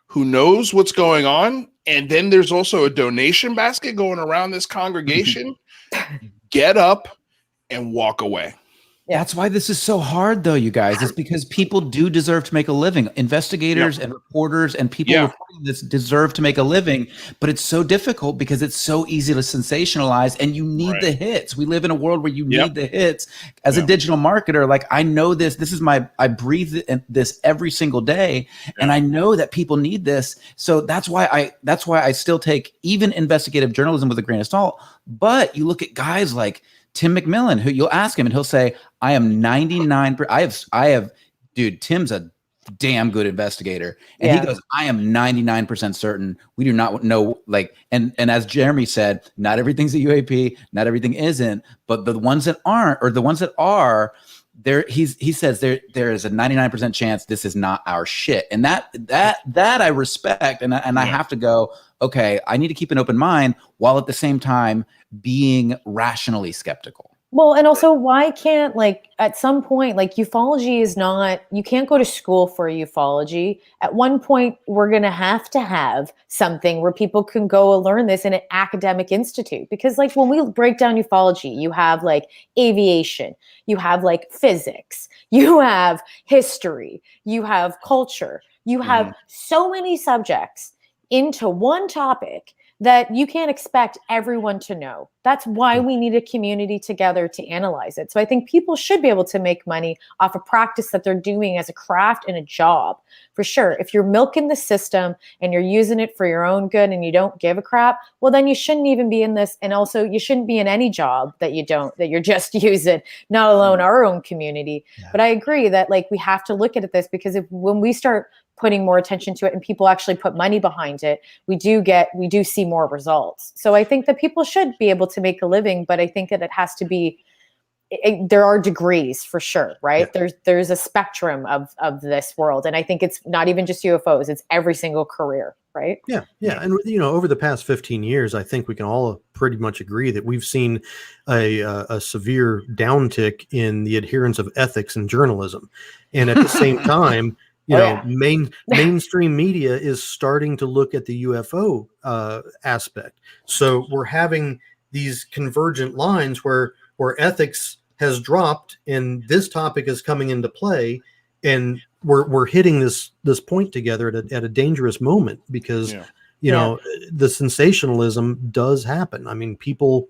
who knows what's going on, and then there's also a donation basket going around this congregation, get up and walk away.
That's why this is so hard, though, you guys. It's because people do deserve to make a living. Investigators and reporters and people reporting this deserve to make a living, but it's so difficult because it's so easy to sensationalize, and you need the hits. We live in a world where you need the hits. As a digital marketer, like, I know this. This is I breathe this every single day, and I know that people need this. So that's why I still take even investigative journalism with a grain of salt. But you look at guys like Tim McMillan, who you'll ask him and he'll say, I am 99%. I have, dude, Tim's a damn good investigator. And he goes, I am 99% certain we do not know, like, and as Jeremy said, not everything's a UAP, not everything isn't, but the ones that aren't, or the ones that are, there, he says there is a 99% chance this is not our shit. And that I respect. And I have to go, okay, I need to keep an open mind while at the same time being rationally skeptical.
Well, and also, why can't, like, at some point, like, ufology is not, you can't go to school for ufology. At one point, we're going to have something where people can go and learn this in an academic institute. Because, like, when we break down ufology, you have, like, aviation, you have, like, physics, you have history, you have culture, you have so many subjects into one topic that you can't expect everyone to know. That's why we need a community together to analyze it. So I think people should be able to make money off a practice that they're doing as a craft and a job, for sure. If you're milking the system and you're using it for your own good and you don't give a crap, well, then you shouldn't even be in this. And also, you shouldn't be in any job that you're just using, not alone our own community. But I agree that, like, we have to look at this, because when we start putting more attention to it and people actually put money behind it, we do see more results. So I think that people should be able to make a living, but I think that it has to be, there are degrees, for sure, right? There's a spectrum of this world. And I think it's not even just UFOs, it's every single career, right? Yeah.
And, over the past 15 years, I think we can all pretty much agree that we've seen a severe downtick in the adherence of ethics in journalism. And at the same time, mainstream media is starting to look at the UFO aspect. So we're having these convergent lines where ethics has dropped and this topic is coming into play, and we're hitting this point together at a dangerous moment, because the sensationalism does happen. I mean, people.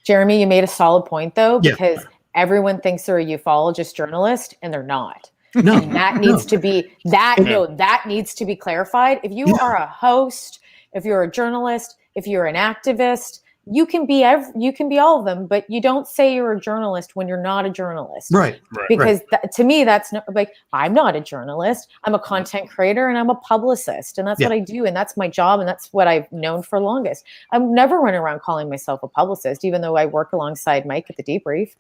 Jeremy, you made a solid point, though, because everyone thinks they're a ufologist journalist, and they're not.
No,
and that needs to be that needs to be clarified. If you are a host, if you're a journalist, if you're an activist, you can be all of them, but you don't say you're a journalist when you're not a journalist,
right?
Because to me, that's not, like, I'm not a journalist. I'm a content creator and I'm a publicist, and that's what I do, and that's my job, and that's what I've known for longest. I'm never running around calling myself a publicist, even though I work alongside Mike at the Debrief.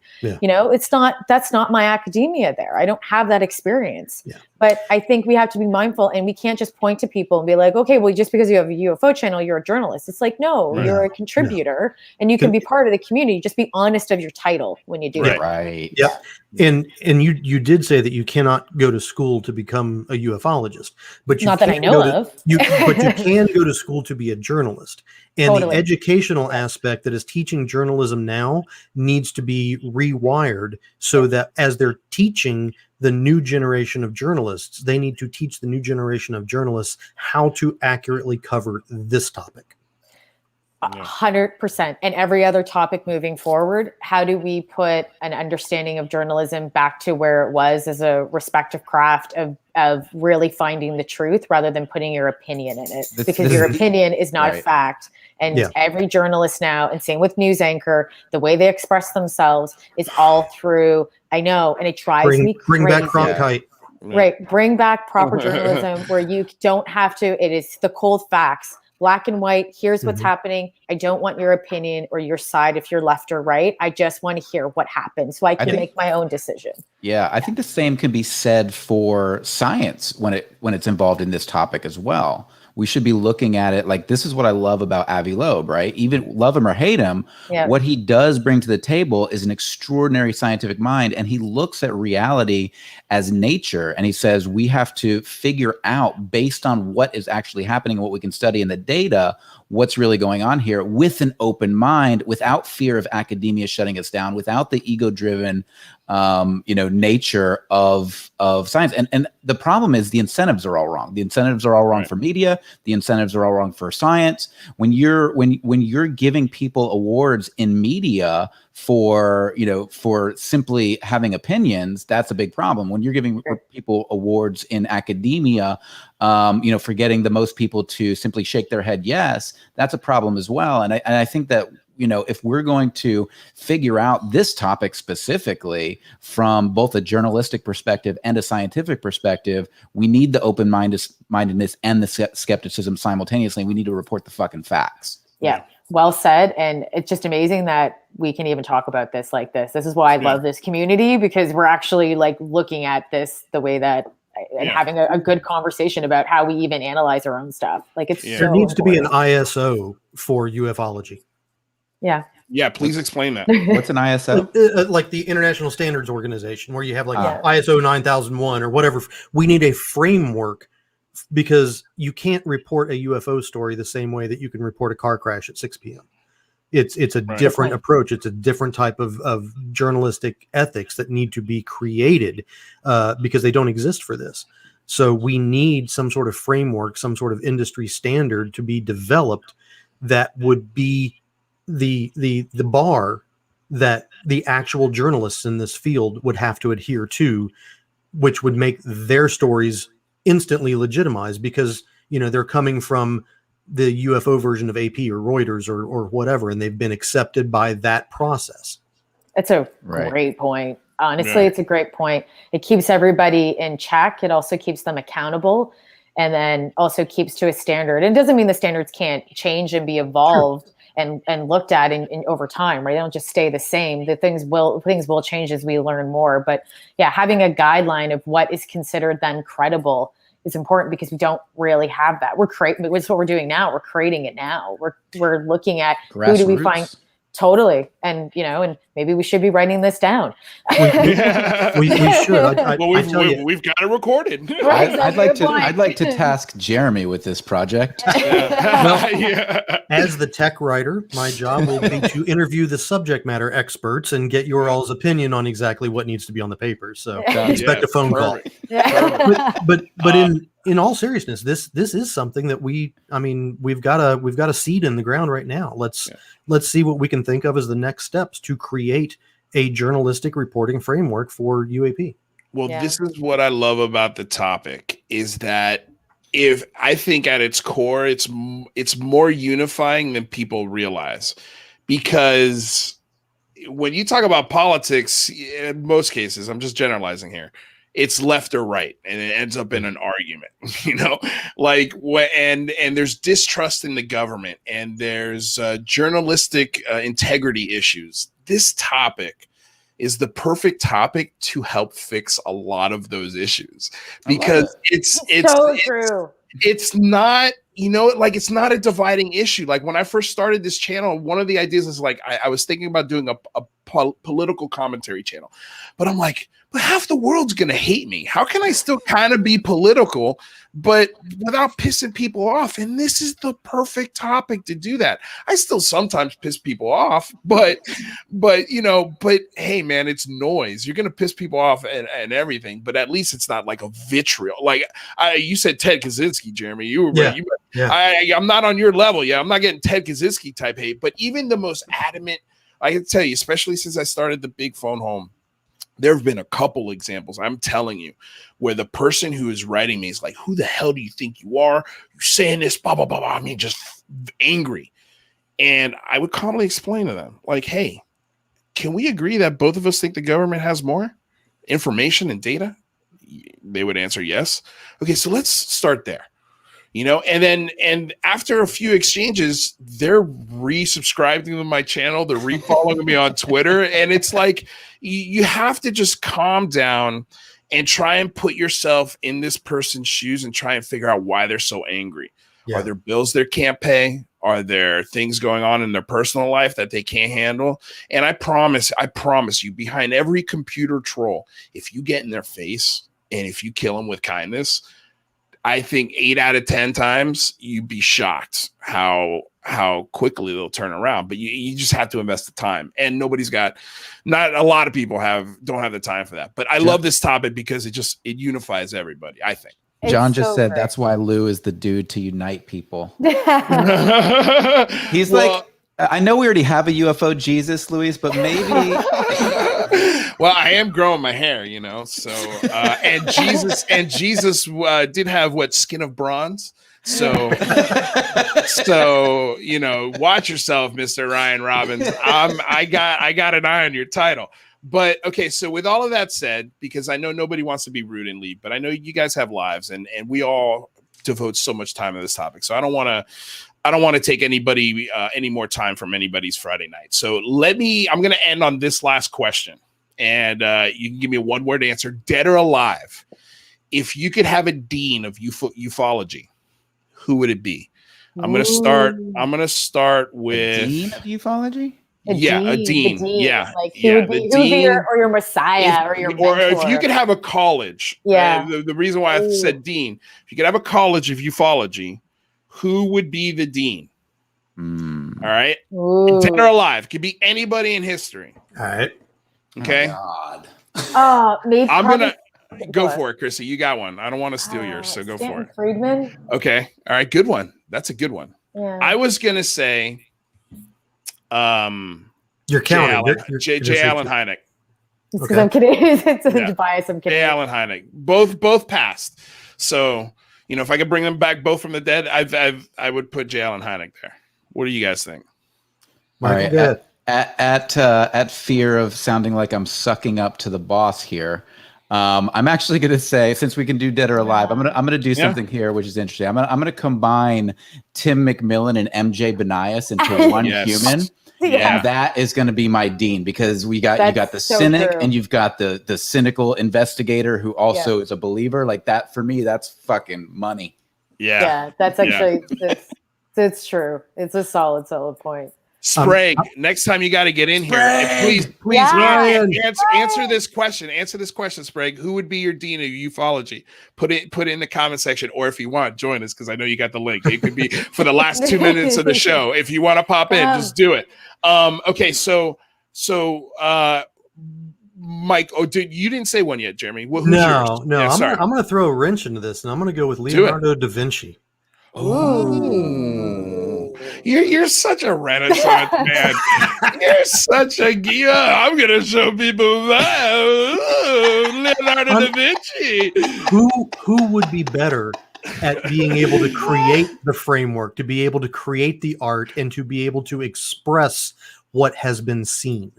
That's not my academia there. I don't have that experience. But I think we have to be mindful, and we can't just point to people and be like, okay, well, just because you have a UFO channel, you're a journalist. It's like, no, you're a contributor, and you can be part of the community. Just be honest of your title when you do it.
Right.
Yeah. And you did say that you cannot go to school to become a ufologist, but you
not that I know of.
But you can go to school to be a journalist. And the educational aspect that is teaching journalism now needs to be rewired, so that as they're teaching the new generation of journalists, they need to teach the new generation of journalists how to accurately cover this topic.
100%. And every other topic moving forward, how do we put an understanding of journalism back to where it was as a respective craft of really finding the truth rather than putting your opinion in it? Because your opinion is not a fact. And every journalist now, and same with news anchor, the way they express themselves is all through, I know, and it drives me crazy.
Bring back Cronkite.
Right. Bring back proper journalism where you don't have to, it is the cold facts. Black and white, here's what's happening. I don't want your opinion or your side if you're left or right. I just want to hear what happened so I can make my own decision.
Yeah, I think the same can be said for science when it's involved in this topic as well. we should be looking at it like, this is what I love about Avi Loeb, right? Even love him or hate him, what he does bring to the table is an extraordinary scientific mind. And he looks at reality as nature. And he says, we have to figure out, based on what is actually happening and what we can study in the data, what's really going on here with an open mind, without fear of academia shutting us down, without the ego-driven nature of science. And the problem is the incentives are all wrong. The incentives are all wrong for media. The incentives are all wrong for science. When you're giving people awards in media for simply having opinions, that's a big problem. When you're giving people awards in academia, for getting the most people to simply shake their head yes, that's a problem as well. And I think that, if we're going to figure out this topic specifically from both a journalistic perspective and a scientific perspective, we need the open-mindedness and the skepticism simultaneously. We need to report the fucking facts.
Yeah, well said. And it's just amazing that we can even talk about this like this. This is why I love this community, because we're actually like looking at this the way that and having a good conversation about how we even analyze our own stuff. Like it's
there needs to be an ISO for ufology.
Yeah.
Yeah, please explain that.
What's an ISO?
Like the International Standards Organization, where you have like ISO 9001 or whatever. We need a framework, because you can't report a UFO story the same way that you can report a car crash at 6 p.m. It's a different approach. It's a different type of journalistic ethics that need to be created because they don't exist for this. So we need some sort of framework, some sort of industry standard to be developed that would be the bar that the actual journalists in this field would have to adhere to, which would make their stories instantly legitimized, because they're coming from the UFO version of AP or Reuters or whatever, and they've been accepted by that process.
That's a great point. Honestly, it's a great point. It keeps everybody in check. It also keeps them accountable, and then also keeps to a standard. And it doesn't mean the standards can't change and be evolved and looked at in over time, right? They don't just stay the same. The things will change as we learn more. But yeah, having a guideline of what is considered then credible is important, because we don't really have that. That's what we're doing now. We're creating it now. We're looking at who do we find. Totally. And, and maybe we should be writing this down.
We should.
We've got it recorded.
Right,
I'd like to task Jeremy with this project.
As the tech writer, my job will be to interview the subject matter experts and get your all's opinion on exactly what needs to be on the paper. So expect a phone call. But in all seriousness, this is something that we've got a seed in the ground right now. Let's see what we can think of as the next steps to create a journalistic reporting framework for UAP.
Well, this is what I love about the topic, is that if I think at its core, it's more unifying than people realize, because when you talk about politics, in most cases, I'm just generalizing here, it's left or right, and it ends up in an argument, and there's distrust in the government, and there's journalistic integrity issues. This topic is the perfect topic to help fix a lot of those issues, because it's
so true.
It's not, it's not a dividing issue. Like when I first started this channel, one of the ideas is like, I was thinking about doing a political commentary channel, but I'm like, but half the world's going to hate me. How can I still kind of be political, but without pissing people off? And this is the perfect topic to do that. I still sometimes piss people off, but hey man, it's noise. You're going to piss people off and everything, but at least it's not like a vitriol. Like you said, Ted Kaczynski, Jeremy, I'm not on your level. Yeah. I'm not getting Ted Kaczynski type hate, but even the most adamant, I can tell you, especially since I started the Big Phone Home, there have been a couple examples, I'm telling you, where the person who is writing me is like, who the hell do you think you are? You're saying this, blah, blah, blah, blah. I mean, just angry. And I would calmly explain to them, like, hey, can we agree that both of us think the government has more information and data? They would answer yes. Okay, so let's start there. And after a few exchanges, they're resubscribing to my channel. They're refollowing me on Twitter. And it's like, you have to just calm down and try and put yourself in this person's shoes and try and figure out why they're so angry.
Yeah.
Are there bills they can't pay? Are there things going on in their personal life that they can't handle? And I promise you, behind every computer troll, if you get in their face and if you kill them with kindness, I think 8 out of 10 times you'd be shocked how quickly they'll turn around. But you just have to invest the time, and not a lot of people don't have the time for that. But I love this topic because it unifies everybody, I think.
John just said that's why Lou is the dude to unite people. He's like, I know we already have a UFO Jesus, Luis, but maybe.
Well, I am growing my hair, so and Jesus did have skin of bronze. So watch yourself, Mr. Ryan Robbins. I got an eye on your title. But okay, so with all of that said, because I know nobody wants to be rude and leave, but I know you guys have lives, and we all devote so much time to this topic. So I don't want to take anybody any more time from anybody's Friday night. So I'm going to end on this last question, and you can give me a one-word answer, dead or alive. If you could have a dean of ufology, who would it be? I'm going to start with
a dean of ufology.
A dean. Yeah.
Like who would be your messiah or your mentor.
Or if you could have a college.
Yeah.
The reason why I said dean, if you could have a college of ufology, who would be the dean? All right. Dead or alive. Could be anybody in history.
All right.
Okay.
Oh, God.
Maybe
I'm going to go for it, Chrissy. You got one. I don't want to steal yours, so go for it.
Friedman.
Okay. All right. Good one. That's a good one.
Yeah.
I was going to say
you're counting.
J. Allen Hynek.
Because I'm kidding. It's bias. I'm kidding.
J. Allen Hynek. Both passed. So, if I could bring them back both from the dead, I would put J. Allen Hynek there. What do you guys think?
All right. At fear of sounding like I'm sucking up to the boss here, I'm actually going to say, since we can do dead or alive, I'm gonna do something here, which is interesting. I'm gonna combine Tim McMillan and MJ Banias into one human.
Yeah.
And that is going to be my dean, because you got the cynic and you've got the cynical investigator who also is a believer. Like that, for me, that's fucking money.
Yeah, that's actually it's true. It's a solid point.
Sprague, next time you got to get in here. Please answer this question. Answer this question, Sprague. Who would be your dean of ufology? Put it in the comment section, or if you want, join us, because I know you got the link. It could be for the last 2 minutes of the show. If you want to pop in, just do it. Okay, so Mike. Oh, you didn't say one yet, Jeremy. Who's yours?
No. I'm going to throw a wrench into this, and I'm going to go with Leonardo da Vinci.
Ooh. You're such a Renaissance man. You're such a I'm gonna show people that Leonardo da Vinci.
Who would be better at being able to create the framework, to be able to create the art, and to be able to express what has been seen?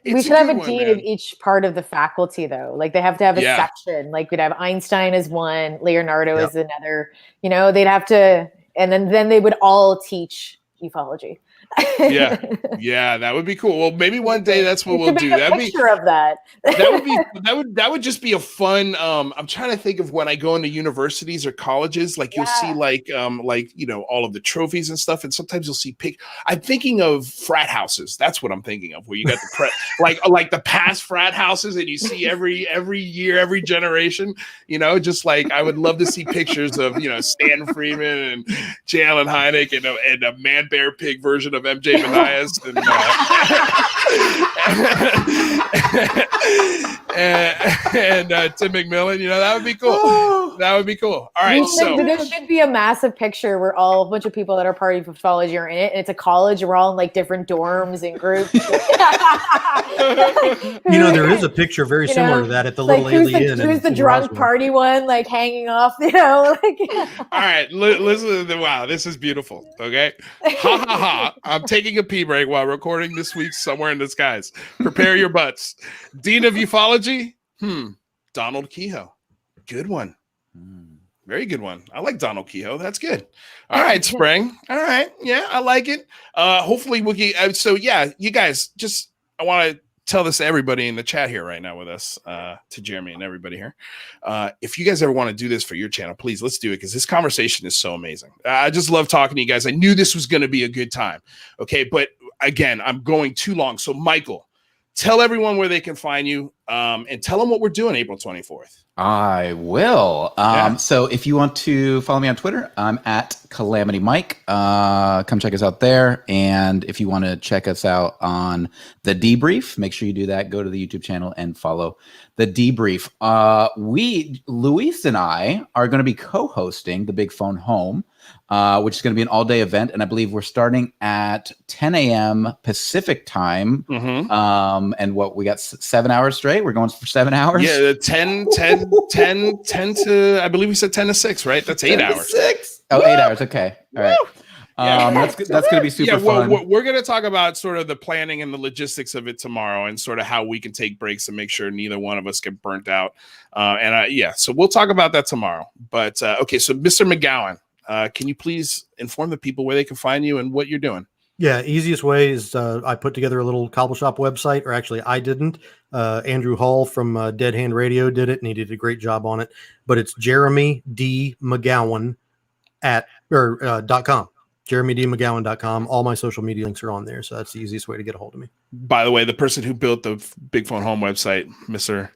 We should have a dean of each part of the faculty, though. Like they have to have a section. Like we'd have Einstein as one, Leonardo as another. They'd have to, and then they would all teach ufology.
Yeah, that would be cool. Well, maybe one day that's what we'll do.
That'd be a picture of that.
that would just be a fun. I'm trying to think of when I go into universities or colleges, like you'll see like all of the trophies and stuff, and sometimes you'll see I'm thinking of frat houses. That's what I'm thinking of, where you got the like the past frat houses, and you see every year, every generation. Just like I would love to see pictures of Stan Freeman and J. Allen Hynek and a man bear pig version of MJ Banias and Tim McMillan. That would be cool. That would be cool. All right, so
there should be a massive picture where a bunch of people that are part of ufology are in it, and it's a college. We're all in like different dorms and groups.
There is a picture very similar to that at the Little Alien.
Who's the drunk party one, like hanging off?
All right, listen. Wow, this is beautiful. Okay, ha ha ha. I'm taking a pee break while recording this week's Somewhere in the Skies. Prepare your butts. Dean of Ufology? Donald Kehoe. Good one. Very good one. I like Donald Kehoe. That's good. All right, Spring. All right. Yeah, I like it. Hopefully we'll get... you guys, I want to tell this to everybody in the chat here right now with us, to Jeremy and everybody here. If you guys ever want to do this for your channel, please, let's do it, because this conversation is so amazing. I just love talking to you guys. I knew this was going to be a good time. Okay, but again, I'm going too long. So Michael, tell everyone where they can find you, and tell them what we're doing April 24th.
I will. So if you want to follow me on Twitter, I'm at Calamity Mike. Come check us out there. And if you want to check us out on The Debrief, make sure you do that. Go to the YouTube channel and follow The Debrief. Luis and I are going to be co-hosting the Big Phone Home, which is going to be an all-day event. And I believe we're starting at 10 a.m. Pacific time. And what, we got 7 hours straight? We're going for 7 hours?
Yeah, 10 to, I believe we said 10 to 6, right? That's 8 hours.
6. Oh, 8 hours. Okay. All right. That's going to be super fun.
We're going to talk about sort of the planning and the logistics of it tomorrow, and sort of how we can take breaks and make sure neither one of us get burnt out. So we'll talk about that tomorrow. But okay, so Mr. McGowan, can you please inform the people where they can find you and what you're doing?
Yeah, easiest way is I put together a little Cobble Shop website, or actually I didn't. Andrew Hall from Dead Hand Radio did it, and he did a great job on it. But it's JeremyDMcGowan .com. JeremyDMcGowan.com. All my social media links are on there, so that's the easiest way to get a hold of me.
By the way, the person who built the Big Phone Home website, Mr.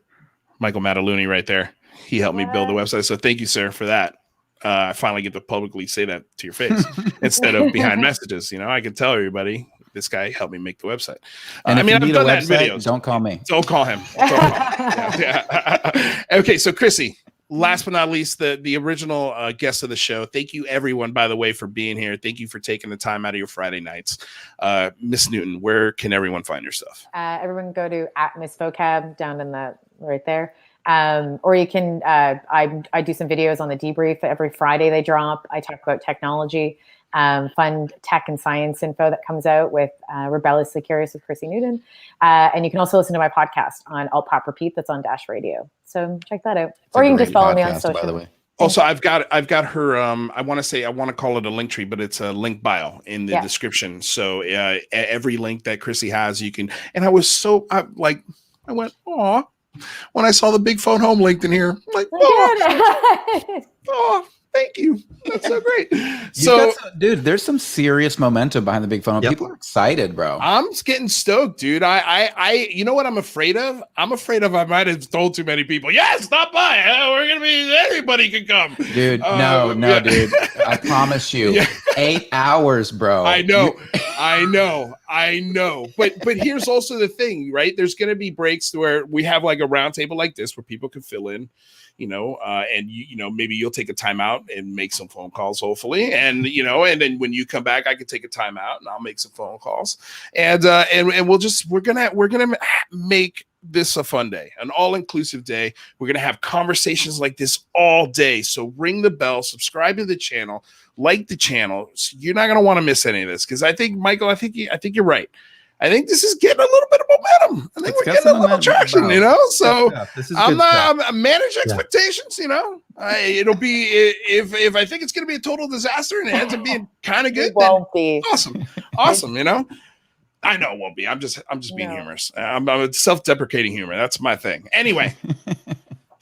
Michael Mataluni, right there, he helped me build the website. So thank you, sir, for that. I finally get to publicly say that to your face instead of behind messages. You know, I can tell everybody this guy helped me make the website.
And
I've done that in
website,
videos.
Don't call me.
Don't call him. Yeah. Okay, so Chrissy, last but not least, the original guest of the show. Thank you, everyone, by the way, for being here. Thank you for taking the time out of your Friday nights. Miss Newton, where can everyone find your stuff?
Everyone go to @MissVocab down in the right there. Or you can, I do some videos on The Debrief. Every Friday they drop. I talk about technology, fun tech and science info that comes out with Rebelliously Curious with Chrissy Newton. And you can also listen to my podcast on ALT.Pop.Repeat that's on Dash Radio. So check that out. Or you can just follow me on social.
By the way.
Also, I've got her. I want to call it a link tree, but it's a link bio in the description. So every link that Chrissy has, you can. And I went, aw. When I saw the Big Phone Home linked in here, I'm like, oh, thank you. That's so great. So,
dude, there's some serious momentum behind the Big Phone Home. People are excited, bro.
I'm getting stoked, dude. I you know what I'm afraid of? I'm afraid of I might have told too many people. Yeah, stop by. We're gonna be. Everybody can come,
dude. No, dude. I promise you, 8 hours, bro.
I know. But here's also the thing, right? There's going to be breaks where we have like a round table like this where people can fill in, and maybe you'll take a time out and make some phone calls, hopefully. And, and then when you come back, I can take a time out and I'll make some phone calls. And we're going to make this a fun day, an all-inclusive day. We're going to have conversations like this all day. So ring the bell, subscribe to the channel, like the channel. So you're not going to want to miss any of this. Cause I think, Michael, I think you're right. I think this is getting a little bit of momentum. I think we're getting a little traction, So I'm manage expectations, it'll be, if I think it's going to be a total disaster and it ends up being kind of good,
it won't be.
Awesome. I know it won't be. I'm just being humorous. I'm a self-deprecating humor. That's my thing. Anyway,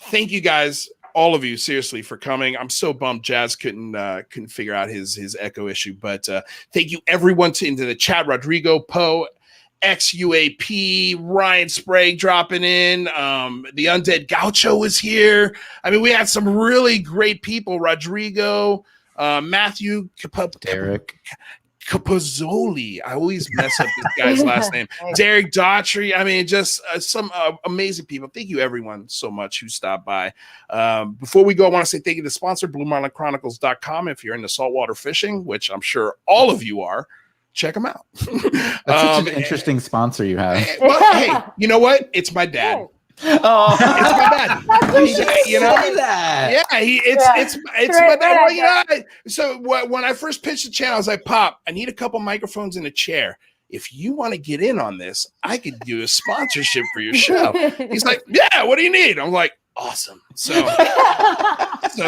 thank you guys, all of you, seriously, for coming. I'm so bummed Jazz couldn't figure out his echo issue, but thank you everyone into the chat. Rodrigo, Poe, ex-UAP, Ryan Sprague dropping in. The Undead Gaucho was here. I mean, we had some really great people. Rodrigo, Matthew,
Derek.
Capozzoli. I always mess up this guy's last name. Derek Daughtry. I mean, just some amazing people. Thank you, everyone, so much who stopped by. Before we go, I want to say thank you to the sponsor, BlueMarlinChronicles.com. If you're into saltwater fishing, which I'm sure all of you are, check them out.
That's such an interesting sponsor you have.
Well, hey, you know what? It's my dad.
Oh,
it's my dad. It's my dad. So when I first pitched the channel, I was like, Pop, I need a couple microphones and a chair. If you want to get in on this, I could do a sponsorship for your show. He's like, yeah, what do you need? I'm like, Awesome. So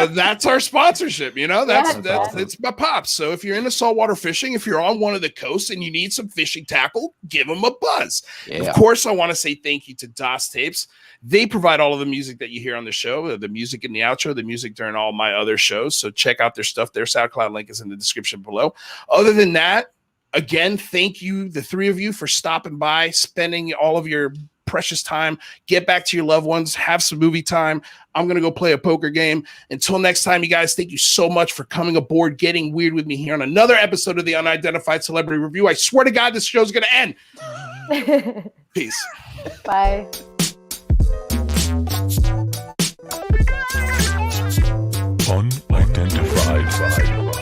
that's our sponsorship, you know, that's it's my pops. So if you're into saltwater fishing, if you're on one of the coasts and you need some fishing tackle, give them a buzz. Of course, I want to say thank you to DOS Tapes. They provide all of the music that you hear on the show, the music in the outro, the music during all my other shows. So check out their stuff. Their SoundCloud link is in the description below. Other than that, again, thank you, the three of you, for stopping by, spending all of your precious time. Get back to your loved ones, have some movie time. I'm gonna go play a poker game. Until next time, you guys, thank you so much for coming aboard, getting weird with me here on another episode of the Unidentified Celebrity Review. I swear to God, this show's gonna end. Peace.
Bye.
Unidentified. Unidentified.